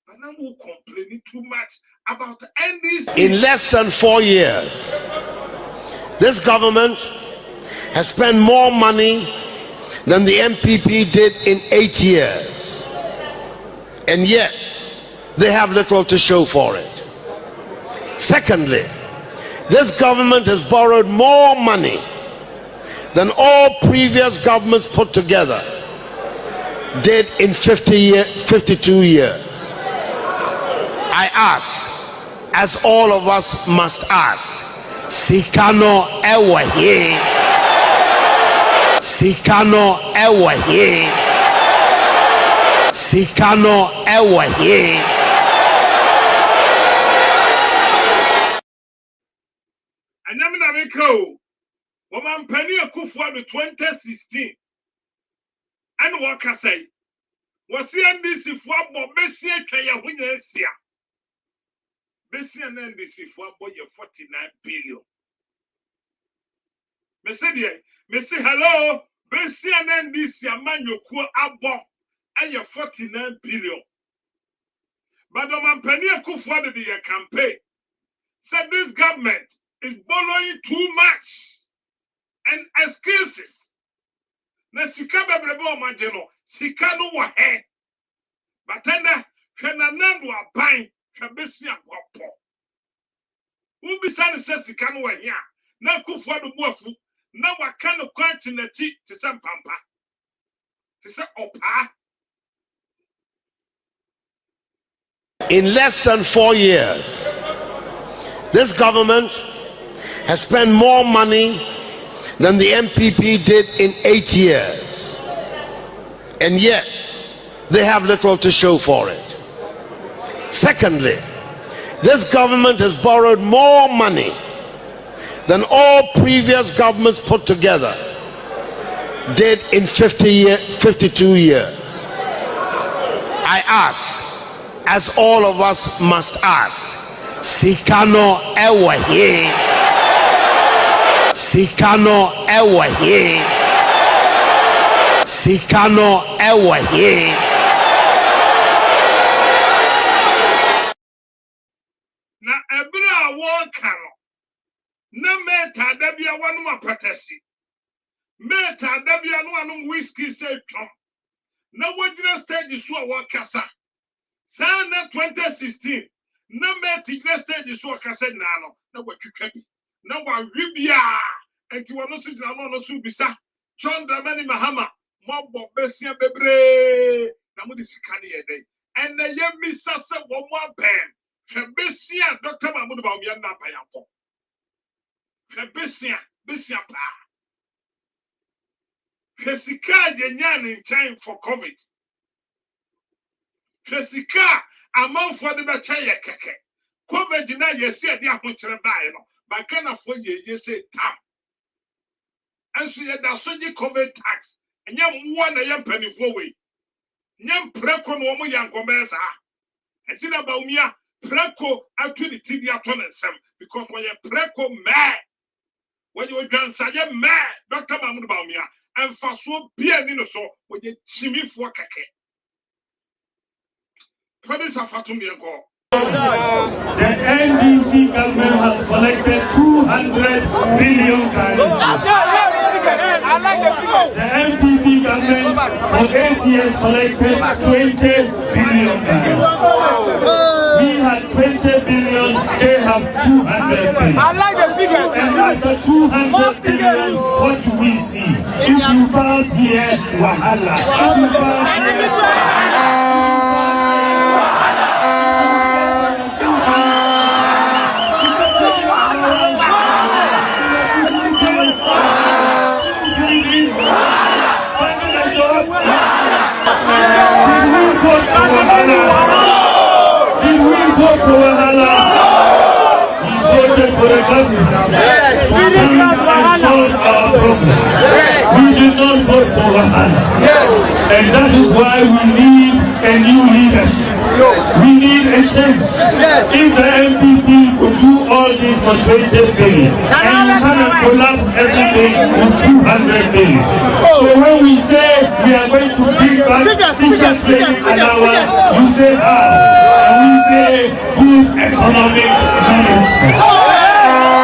But now who complaining too much about NDC? In less than 4 years, this government has spent more money than the MPP did in 8 years. And yet, they have little to show for it. Secondly, this government has borrowed more money than all previous governments put together did in 52 years. I ask, as all of us must ask, Sikano Ewahi. Sikano Ewahi. Sikano Ewahi. And I'm going to go. Woman Penny Kufu in 2016. And what can I say? Was the NDC for Bessie Kaya Winesia? Bessie and NDC for 49 billion. Messi, hello. Bessie and NDC, a man you call Abo, and you're 49 billion. But Woman Penny Kufu in the campaign said this government is borrowing too much and excuses. Na sika bebrebe o mageno sika no wo he batenda hwenanando aban hwebesi akwapo wo bisa ne se sika no wo he a na kufu do buafu na waka no kwanchi na chi te se mpampa te se opa. In less than 4 years, this government has spent more money than the MPP did in 8 years. And yet, they have little to show for it. Secondly, this government has borrowed more money than all previous governments put together did in 52 years. I ask, as all of us must ask, Sikano Ewahi. Sikano Ewahi. Sikano Ewahi. Na ebra wo kano na meta da bia wanu apatasi meta da bia no anu whiskey say twon na wajina stage so a wakasa sa na 2016 na meta stage so akasa na no na watwitwa bi na wa wibia enti wono so jina no so bisa John Dramani Mahama mo besia bebre na mo disikane yede en na yemisa se wo mo aben besia Dr. Mahmoud Bawumia na payampo besia pa Kesika yenyan in time for COVID. Kesika amount for the betaya keke. COVID na yesi adi ahunchire bae no. Bakana for ye say tam. And so ye da soji COVID tax. And yam one a yam penny for way. Yam preko no mo yankomesa. And tina baumia preko atu the tidi aton and sem because when you preko mad. When you dance, I am mad, Dr. Mahmoud Baumia, and for so beer so with a chimney for kake. Promise of Fatumia go. The NDC government has collected 200 billion. The MPP government for 8 years collected 20 billion. We had 20 billion, they have 200 billion. I like the figures. And after 200 billion, what do we see? If you pass here, wahala. If you pass here, did we vote for wahala? We voted for the government to come and solve our problems. We did not vote for wahala. And that is why we need a new leadership. We need a change. If the MPP could do all this for 20 billion and you come and collapse everything with 200 billion. So when we say we are going to bring back teacher training allowance, you say how? And we say good economic management.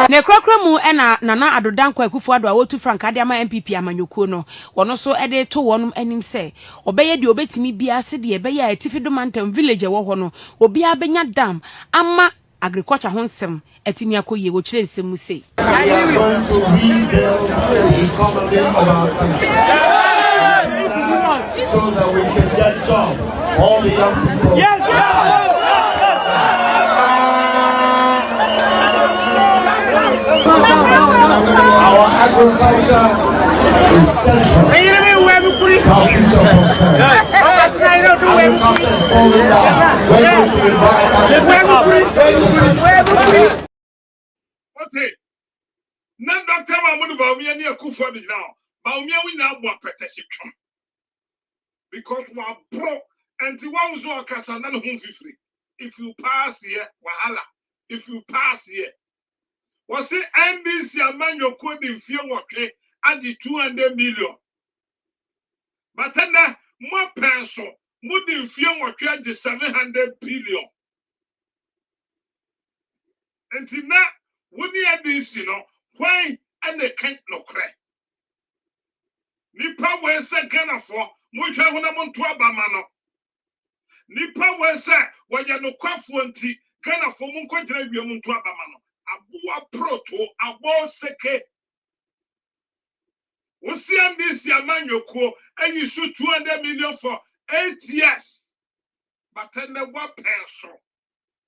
Ne kwakra mu ena nana adodan Kwaku ado a wotu franka de ama MPP amanyoko no wono so ede to wonum anim se obeye de obetimi bia se de ebeye atifi do mantam village wo ho no obi abenya dam ama agriculture ho nsem etini akoye wo kire nsem mu sei. We are going to rebuild the economy of our country so that we can get jobs. All the young people. Our agriculture is central to our future prosperity. Agriculture is falling down. We're going to revive agriculture. What's it? Now, Dr. Mahmoud Baumia near Kufadi now. Baumia we now want protection. Because we are broke and the ones who are Casanan home free. If you pass here, wahala. If you pass here. Was it NDC a man you could in fear okay at the 200 million? But then more pencil, more than fear okay at the 700 billion. And now, when you have this, you know, why and they can't no cry. Nipa we say kind of for Mucha Hunamontua Bamano. Nipa we say, when you no quafuanti, kind of for Munko Muntua Bamano. Abua proto abo seke. Wasi this yaman yoko and you shoot 200 million for 8 years. But then the one pencil.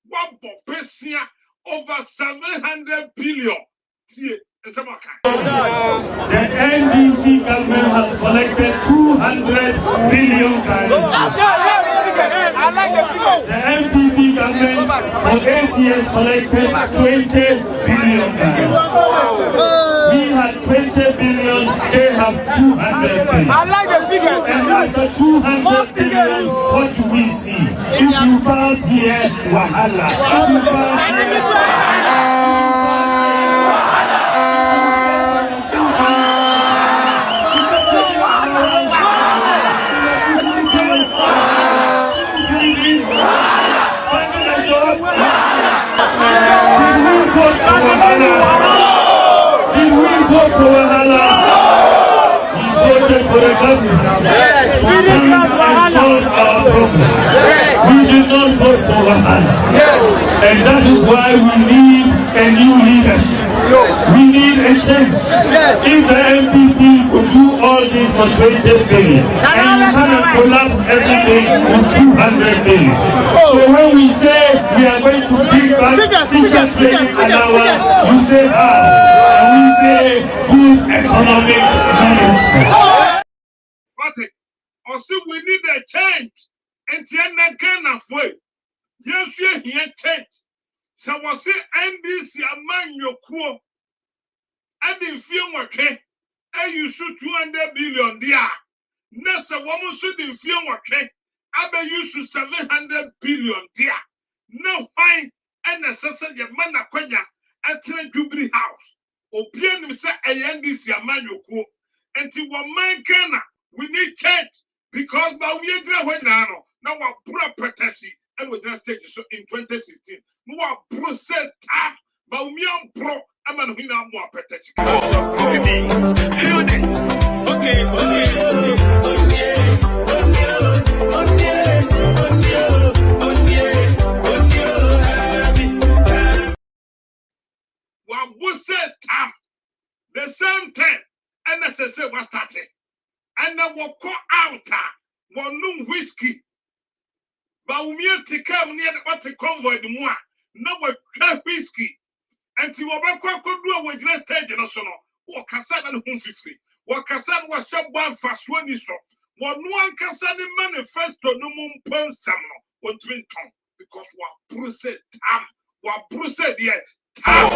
One bopesia over 700 billion. See, it's a maca. The NDC government has collected 200 billion. The MPP government for 8 years collected 20 billion. We had 20 billion, they have 200 billion. I like the figures. And after 200 billion, what do we see? If you pass here, wahala. If you pass here, did we vote for wahala? We voted for the government to come and solve our problems. We did not vote for wahala. And that is why we need a new leadership. We need a change. If the MPP could do all this for 20 billion and you come and collapse everything with 200 billion. So when we say we are going to bring back teacher training allowance, you say how? And we say good economic management. say we need a change. And the Ghana for yes, we here change. So I say NDC among your quo. I didn't feel okay. I use 200 billion there. Next, a woman shouldn't feel okay. I be used 700 billion there. No fine and necessary man akwanya at Jubilee House. Opian say NDC among your quo. And to one man Ghana, we need change because we are now our property and we just take so in 2016. No process time, but we are pro. I'm going to have more protection. The same time, and as I said, was started, and I will call out one whiskey. But we are to come near what to convoy the more. No one whiskey. And to what Kwaku do with the stage and so on. What Kassan and home free. What Kassan was shot one fast one is so. What one Kassan manifesto no moon pun some one twin tongue. Because what Bruce said, what Bruce said, yeah. And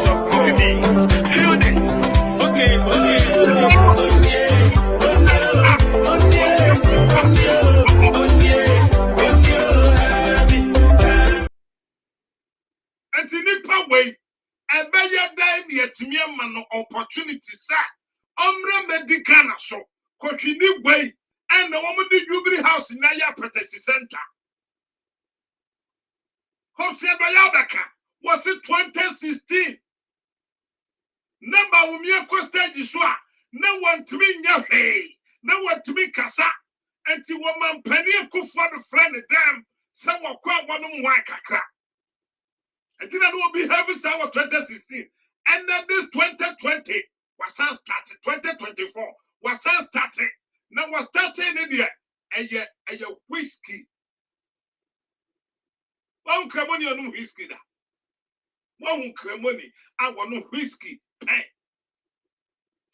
in the way, I bet you die the Timian opportunity, sir. Medical so, because you need way, and the woman did Jubilee House in Naya Protection Center. Jose Bayabaka was it 2016? Number Umia Costa Jiswa, no one to me, no one to me, Kasa, and to woman Penny cook for the friend of them, someone quite one Wakaka. I think that will be heavy sour 2016. And then this 2020 was started, 2024 was started. Now was starting in there, and your whiskey. One cremony on whiskey. One cremony, I want no whiskey.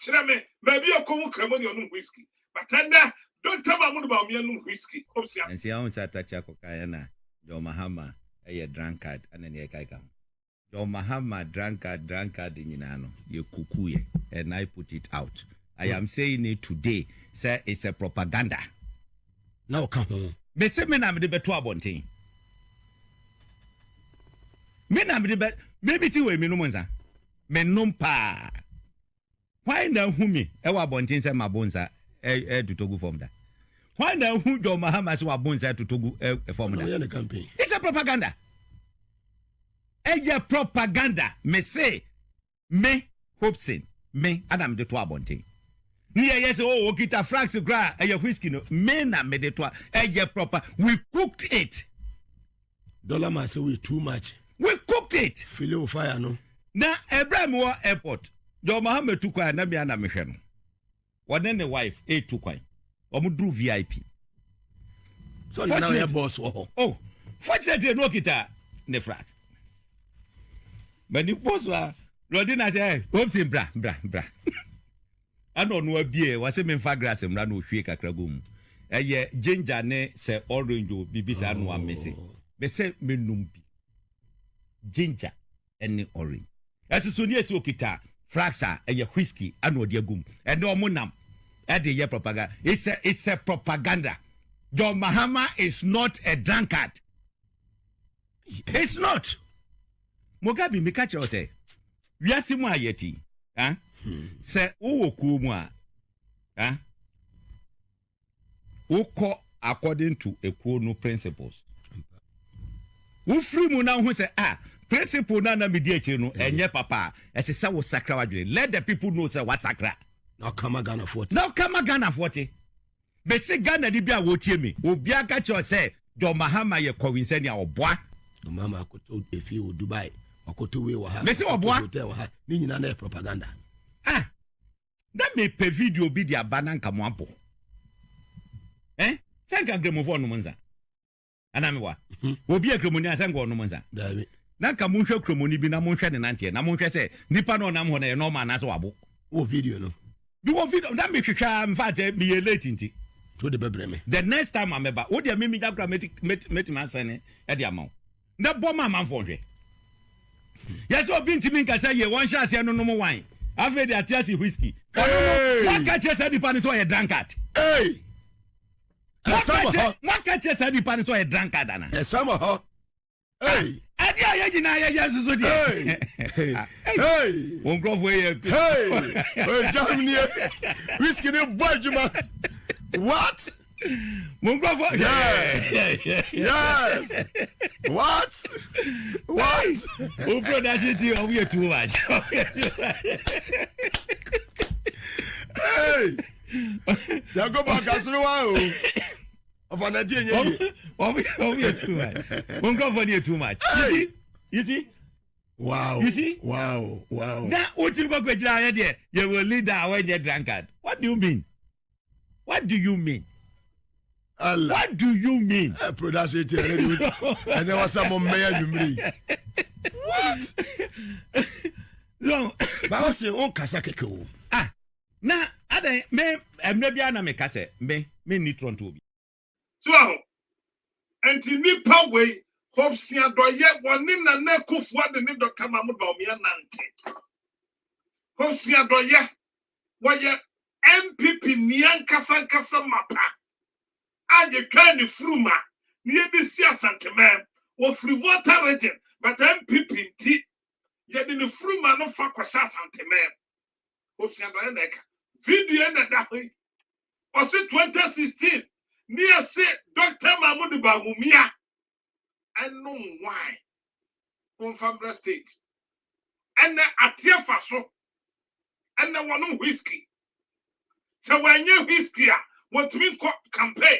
Chirame, maybe a common cremony on whiskey. But then don't tell me about me on whiskey. And see, I was at Chakokayana, Joe Mahama. A drunkard and then Yakam. Your Mahama drunkard in Yinano, you kukuye, and I put it out. I am saying it today, sir, it's a propaganda. Now come home. Bessemen the betua bonting. Men am the bet, maybe 2 minumonza. Menumpa. Why now whom ewa bontin say my bonza to Togo from that? Why now who do Mahamas were bonza to Togo from the campaign? It's a propaganda. A propaganda. Me say, me Hobson, me Adam de Toa bontin. Yes, oh, kita frax gra a whiskey no me na me de toa a proper. We cooked it. Dollar mass we too much. We cooked it. Feel fire no. Na Abraham War Airport. Do Mohammed took kwa na bia na mehwe no. One the wife e took kwa. Omudru VIP. So now your boss oh. Fortunately no kita ne frat. But the boss wa Rodina say, "Hopsin bra." I don't know beer was a menfa grass and ran with kakra gum. A ginger ne se orange bibisa no one missing. They say menumbi. Ginger and orange. As soon as you kita, fraxa a whiskey and no dear gum. And no monam. At the year propaganda. It's a propaganda. John Mahama is not a drunkard. It's not. Mugabe Mikacho say, we are similar yeti. Huh? Say, oh, Kumwa. Huh? Oko according to Equono principles. Who free Muna who say, principle nana mediate no, and ye papa, as a saw sacra. Let the people know what sacra. Now come a Ghana 40. Now come a Ghana 40. But say Ghana Dibia would hear me. Obiaka cho say, Do Mahama ye coinsenia or bois. Mama could told if you Dubai or go to we have. Messi or bois, meaning an propaganda. That may pay video be their banan kamwampo. Thank you, Gremo no Monza. And I'm what? Will be a Cremonia Sango no Monza. Nakamusha Cremoni be Namusha and Nantia. Namusha say, Nipano Namone, no man as wabo. Oh, video no. Do a video that makes you sham fat be a latency. to the bebreme. The next time I'm about, what do you mean? That met my son at the amount. That bomb my man for you. Yes, what been to me can say, one shot, no more wine. I've made a Chelsea whiskey. What catches any panis or a drunkard? Hey! What catches any panis or a drunkard? A summer, hey! Hey! Won't go away. Hey! Germany, whiskey in Bajuma. What? Yes. What? Who production to you? We are too much. Hey! They go back as well. Of an idea. We are too much. Won't go for you too much. You see? Wow. You see? Wow. Now, what you go to idea? You will lead that when you're drunkard. What do you mean? What do you mean? Allah. What do you mean? Production and there was some mayor you mean. What? No, but I say on kasakeko. Na ade me maybe ana me kase me need tron to be. So enti nipa we hope sia do ye woni na na kufuwa de ni Dr. Mahmoud Bawumia nante. Hope sia do ye wo ye MPP nian kasa mapa. Aye kan ni fruma ni ebi si asanteme wo free water region but MPP nti ye de ni fruma no fa kwasha asanteme. Hope sia do ye na video na da ho. O se 2016 ni ase Dr. Mahmoud Bawumia and no why from Fabra State and atia faso and the one whiskey. So when you whiskey, what we call campaign.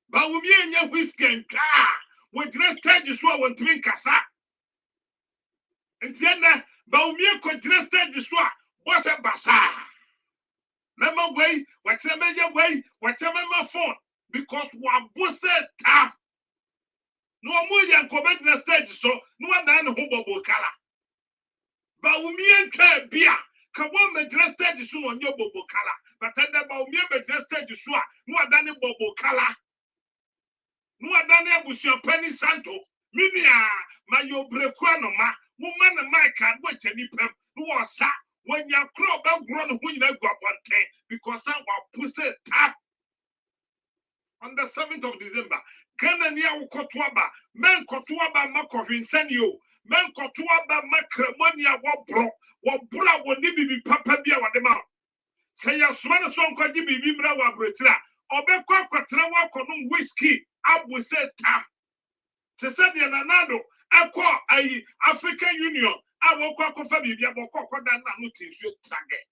But we mean whiskey and car, what dress stage is what we mean casa. And then, but we could dress stage is what a bazaar. Remember way, whatever your way, whatever my phone, because what was it time. No more young comment the stage, so no one done hobo color. But we mean beer. Come on, the dress stage is on your bobo color. But then about me, the dress stage is no one done bobo color. No one done with your penny santo. Minia, my yo brequano, ma, woman and my card, which any pem, no one sat when your crop grown who you go up one day because someone pussy tap on the 7th of December. Canania Kotuaba, men Kotuaba Mako Vincenio, men Kotuaba Macremonia, what bra will be Papa Bia what the mouth. Say your swan song could be Bibra Wabritra, or Beko Quatrawa Conum whiskey, I will say tam. To say the Nanado, I African Union, I will call Fabia Boko than nothing should target.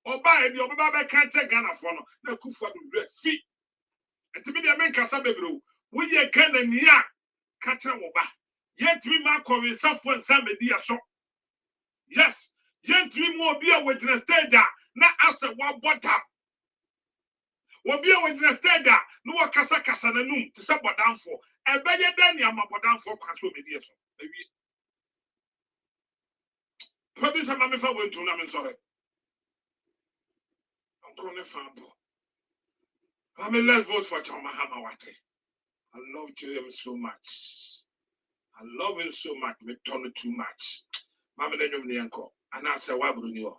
Or buy the Obaba can't take Ghana for no Kufa feet. And to be the men Casabebro. We ye can and ya catch a woba. Yet we mark of in software somebody so. Yes, yet we more beer with the stage, not as a one bottom. What beer with the stage, no Casa Casanum to support down for. A better than Yamabodan down for Castle Media. Probably some mamma went to Naman sorry. I'm going to find. I mean, let's vote for John Mahamawati. I love William so much. I love him so much. Me turn too much. Mama then you uncle. And I say, why would you?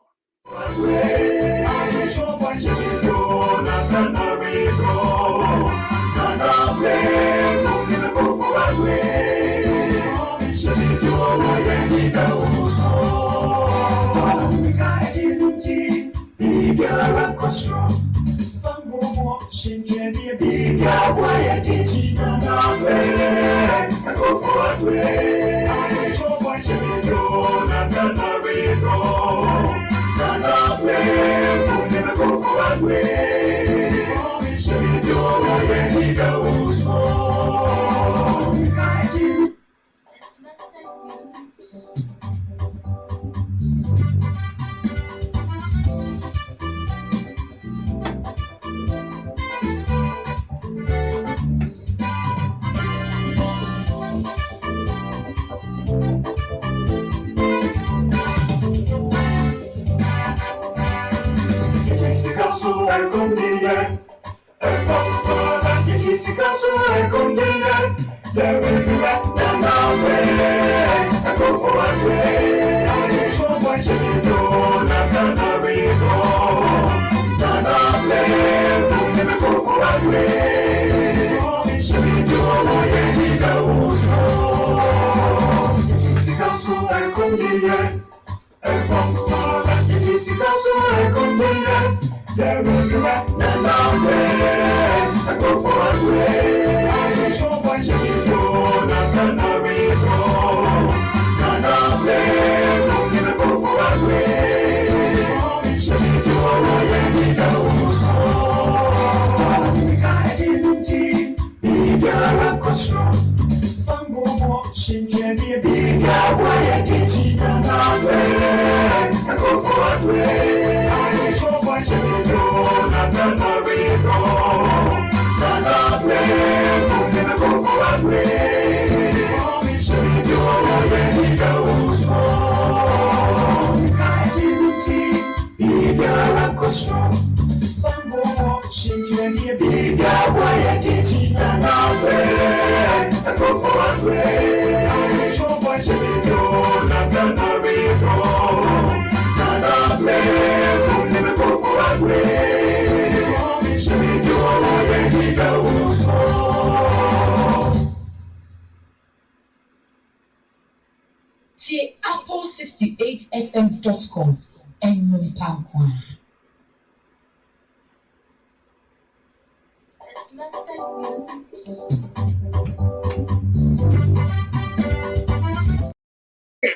See apple68fm.com and no power.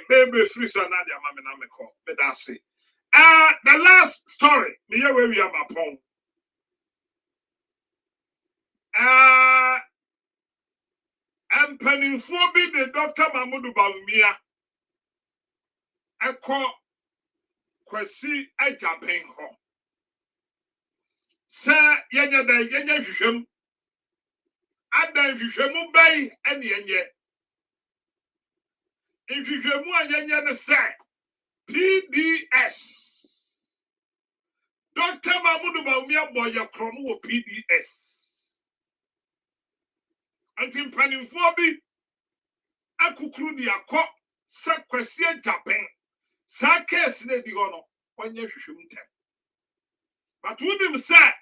Baby free so na dia mama na me call. But that's it. The last story, me where we are upon. Mpanimfoɔ bi de Dr. Mahmoud Bawumia ɛkɔ Kwasi Ajaben hɔ. Sɛ yɛnyɛ da yɛnyɛ hwehwɛm. Adan hwehwɛmu bɛyi ɛne yɛnyɛ. Nhwehwɛmu a yɛnyɛ ne sɛ PDS. Dr. Mahmoud Bawumia bɔ yɛ korɔ no wɔ PDS. Anti mpanimfoɔ bi akukuru di akɔ sɛ Kwasi Ajaben. Sa case na di hɔ no ɔnyɛ hwehwɛmu ntɛm. But wonim sɛ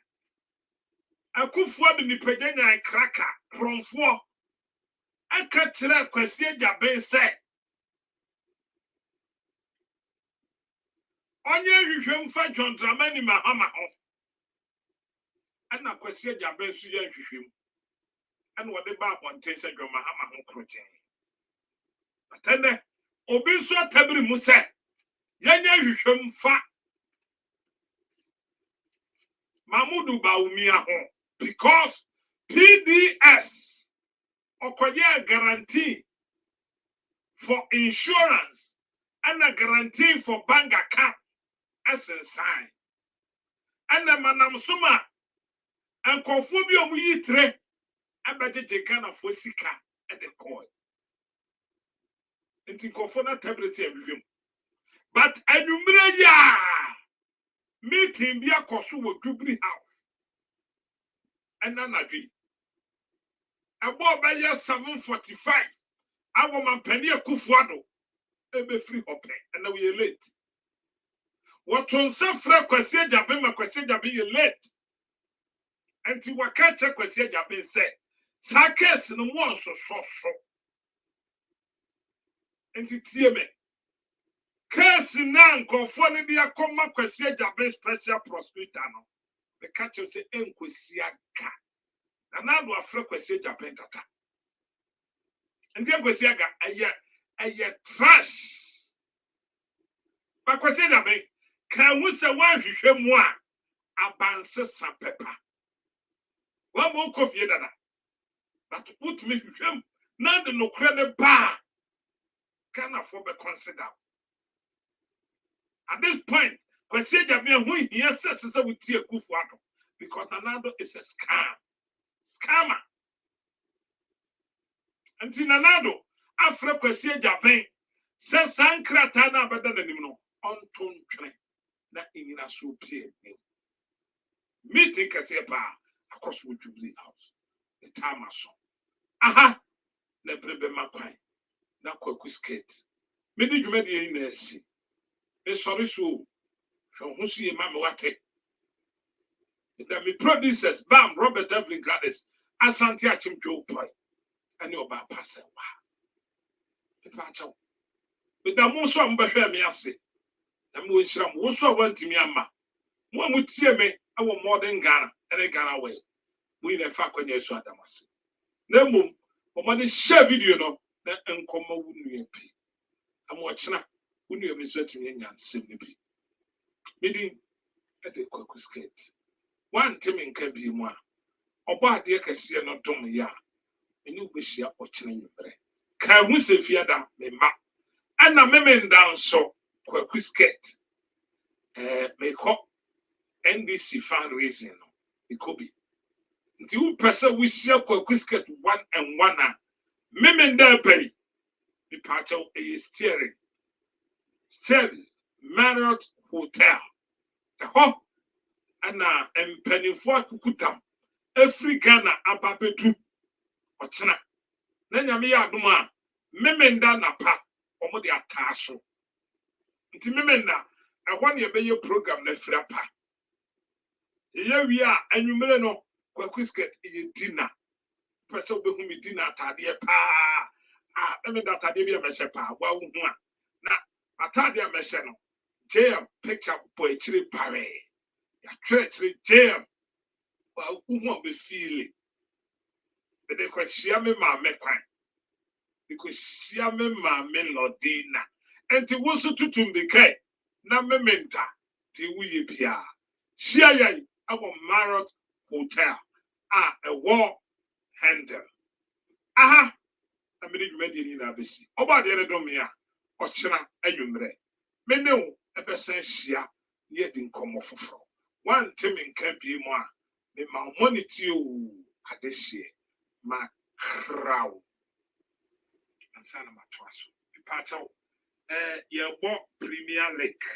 akufoɔ de nipagya kraka krɔmfoɔ aka kyerɛ Kwasi Ajaben sɛ ɔnyɛ hwehwɛmu fa John Dramani Mahama ho. Ɛna Kwasi Ajaben so yɛ hwehwɛmu. And what the back one takes a drum, Mahama Croche. But then, Obi so tabri Musa, Yanya Hum fa Mahmoud Bawumia home because PDS Okoye guarantee for insurance and a guarantee for bank account as a sign. And the Manam Suma and Confubio Muitre. Abaje kana fosika at the coin. It's in Confona tablet review. But Anumrea meeting be a cosu with Jubilee House. And Nanaji. About by year 7:45. Our man Penny Kufuado. Ebe free open. And we are late. What on Safra Kwasi Ajaben Kwasi Ajaben late. And to Wakacha Kwasi Ajaben said. Sakes no one so. Enti tie me. Case na nkofo ne dia koma Kwasi Ajaben special prosecutor no. The catch say enkwasi aga. Na do afre Kwasi Ajaben tata. Enti enkwasi aga aye trash. Ba Kwasi Ajaben kan hu se wan hwehwɛ mu a abanse sapepa. Wa mo kofie dada. But put me him now the no credit bar can afford to consider. At this point, Kwasi Ajaben who he says with Tia Kufuado because Nanado is a scammer. And Nanado, after Kwasi Ajaben says Sankratana better than him no on tone train that in a soup. Meeting Kasepa, across with Jubilee House. The time I saw. Aha! Never be my pine. Now, Kwaku skate. Maybe you made the innocent. It's sorry so. From who see a mamma what it. Then me producers, Bam, Robert Evelyn Gladys, Asante Achim Joe Poi, and your bypass. Wow. But the most one better me, I say. And we shall also went to me, Amma. One would see me, our modern Ghana, and a Ghana way. We never fuck when you saw them. No moon, or money share video, no, that uncommon wouldn't be. I'm watching up, wouldn't you be sweating in and simply be. Meeting at the Kwaku skate. One Timmy can be one. Or bad dear can see not dumb ya. And you wish you watching your bread. Can we say Fiada, me ma? And a memen down so, Kwaku skate. Make up NDC fundraising. It could be. Until person we share Kwaku skate 1 and 1. Memen there pay. The part of a steering. Marriott Hotel. Ana empanifo akukutam every Ghana ababetu ochina na nyame ya adom a memenda na pa omo de ataso nti memenda ehwo na yebeye program na fira pa ye wi a anwumere no Kwaku skate ye dinner pese obehu mi dinner atade pa memenda atade bi emehye pa wa hu a na atade emehye no JM picture boy chiri pare. Church jam. Well, who won't be feeling? But they could share me my mekwan. Because share me my melodina. And to was to the K. Na mementa. Till we be. Share ye our Marriott Hotel. A war handle. Aha. I mean, you made it in ABC. About the other domia. Or China, and you may. Me know a person share yet in common for. One Timmy can be more. Me my money to you at this year. My crowd. And son of my trust. The part of your bought Premier League.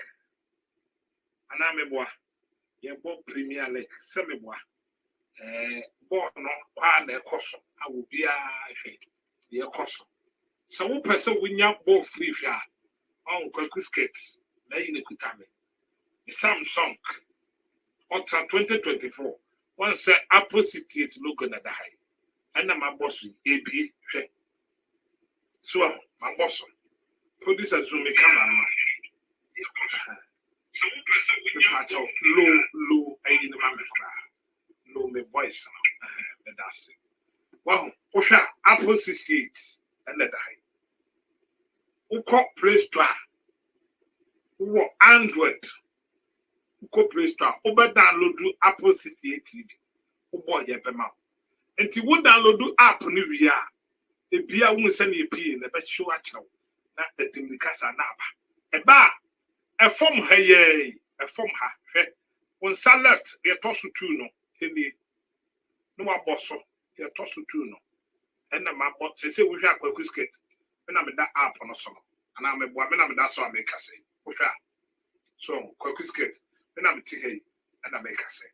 And I'm a boy. Your bought Premier League. Semi boy. Born no one a cost. I will be a fake. Your cost. So one person win your ball free shot. On Kwaku skates. Lay in the Kutame. The Samsung. Ultra 2024. One said Apple 68 logo na the high. And my boss AB. So my boss. Producer Zoom camera. Low, I didn't low my voice. That's it. Well, Osha Apple 68 and the high. Who call Play Store? Who Android? Go Play Store, over download do Apple 68 TV. Oh boy, yeah, be mouth. And you would download do app new year. A beer won't send you a P in the best show at you. Not the thing the casa napa. A bar, a form her ye, a form her. When salad, they toss to no. No more bosso, they toss to no. And the map bot say we have Kwaku skate. When I'm in that app on a summer. And I'm a boy, when I'm in that so I make a say. So, Kwaku skate. When I'm here, and I make a say.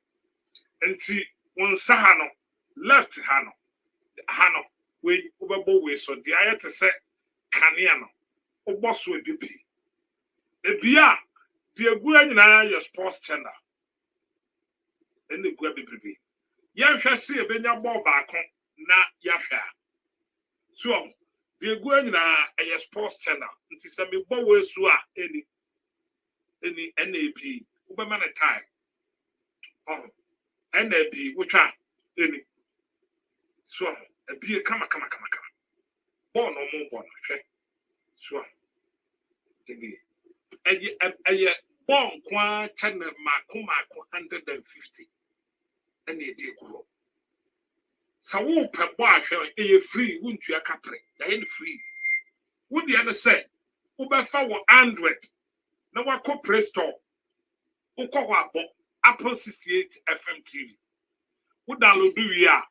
And see, one Sahano left Hano, we overboard way, so the I had to say, Caniano, or boss will be. The beer, the good in your sports channel. And the good baby. Yan shall see a benya ball back on, na yasha. So, the good in your sports channel, and see some boy swa any NAP. Uberman a time. Oh, NAP, which are any. So, a beer, come. Born no more born, okay? So, a born qua channel Makuma 150. And a dear grow. So, who per bar a free, wouldn't you a capre? They ain't free. Would the other say, Uber for Android? No one could press store. Apple 68 FM TV. Who download do we are?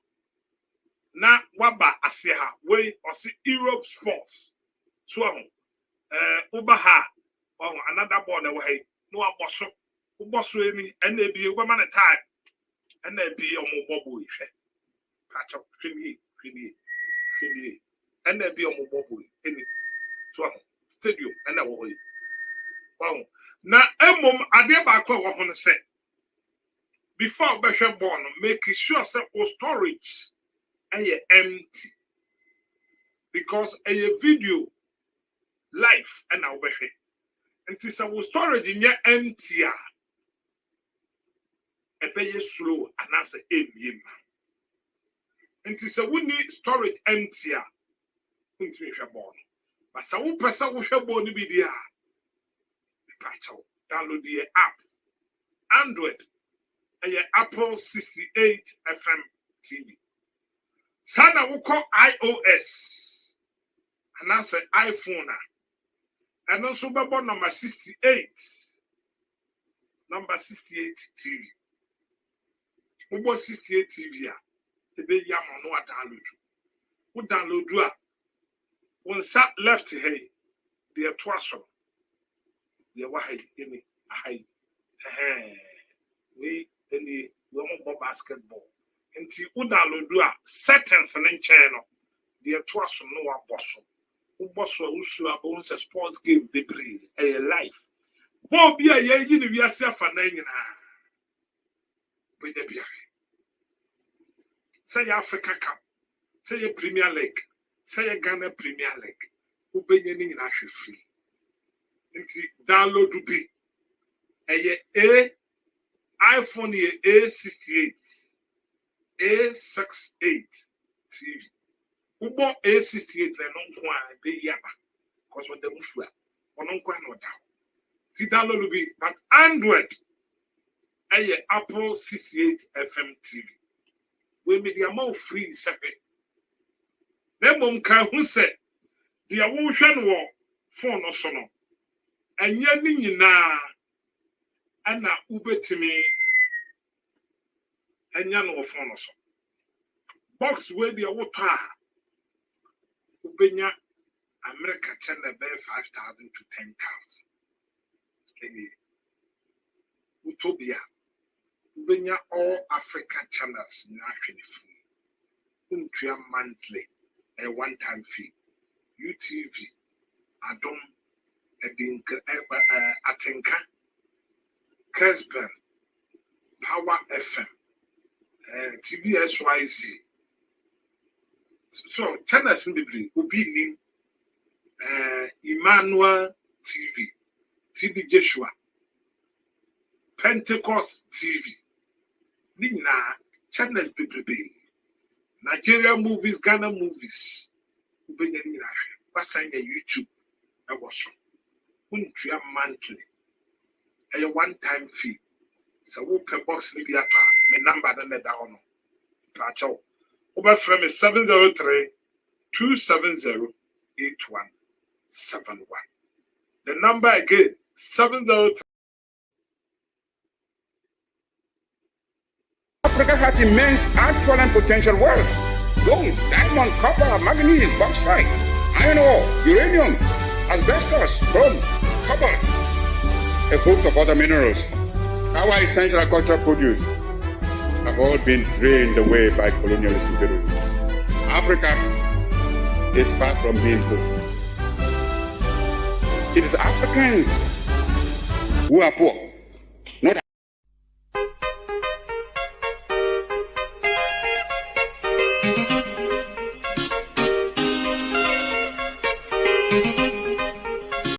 Na waba asiha way or see Europe Sports. So Ubaha or another born away. No bosso. Ubosso any NAB woman a time. and there be a more bubble. Patch up, creamy, and there be a more bubble in it. Stadium, and that way. Wow. Now, I did back what I want to say. Before Bishop born, make sure that storage is empty. Because a video life and our way. And this our storage in your empty. A pay slow and answer a and this we need storage empty. Born. But some person will have born be there. Download the app. Android. And your Apple 68 FM TV. Sana will call iOS. And that's an iPhone. And also number 68. Number 68 TV. Number 68 TV. The baby yam on what download. What download do? One sat left here. They are twice. They are why any high. We any woman basketball. And see what download do settings and in channel. They are twice no one boss. Who boss who owns a sports game debris a life. Bob be a year we are self and nine. With the beer. Say Africa Cup, say a Premier League, say a Ghana Premier League, who be any national free. And download to be a iPhone A68, A68 TV. Who bought A68 and non quite be yaba, because what the mufla, or non quite no doubt. See, download to be, but Android, a Apple 68 FM TV. We make the amount free separate. Then mom can who said the ocean war phone or sono. And yanning na and na ube to me and yan or phone or so. Box where the water Ubenya America channel bear 5,000 to 10,000. Utopia. Ubenya all Africa channels nationally free. Untria monthly, a one-time fee. UTV, Adom, Atenka, Kesben, Power FM, TVSYZ. So channels in the blue will be named Emmanuel TV, TV Joshua, Pentecost TV. Nina channels be Nigeria movies, Ghana movies. What's on YouTube? I was so monthly. A one-time fee. So we per box maybe my number then the down. Pacho. Over from is 703-270-8171. The number again 703. Africa has immense actual and potential wealth. Gold, diamond, copper, manganese, bauxite, iron ore, uranium, asbestos, chrome, copper, a host of other minerals. Our essential agricultural produce have all been drained away by colonialism. Africa is far from being poor. It is Africans who are poor.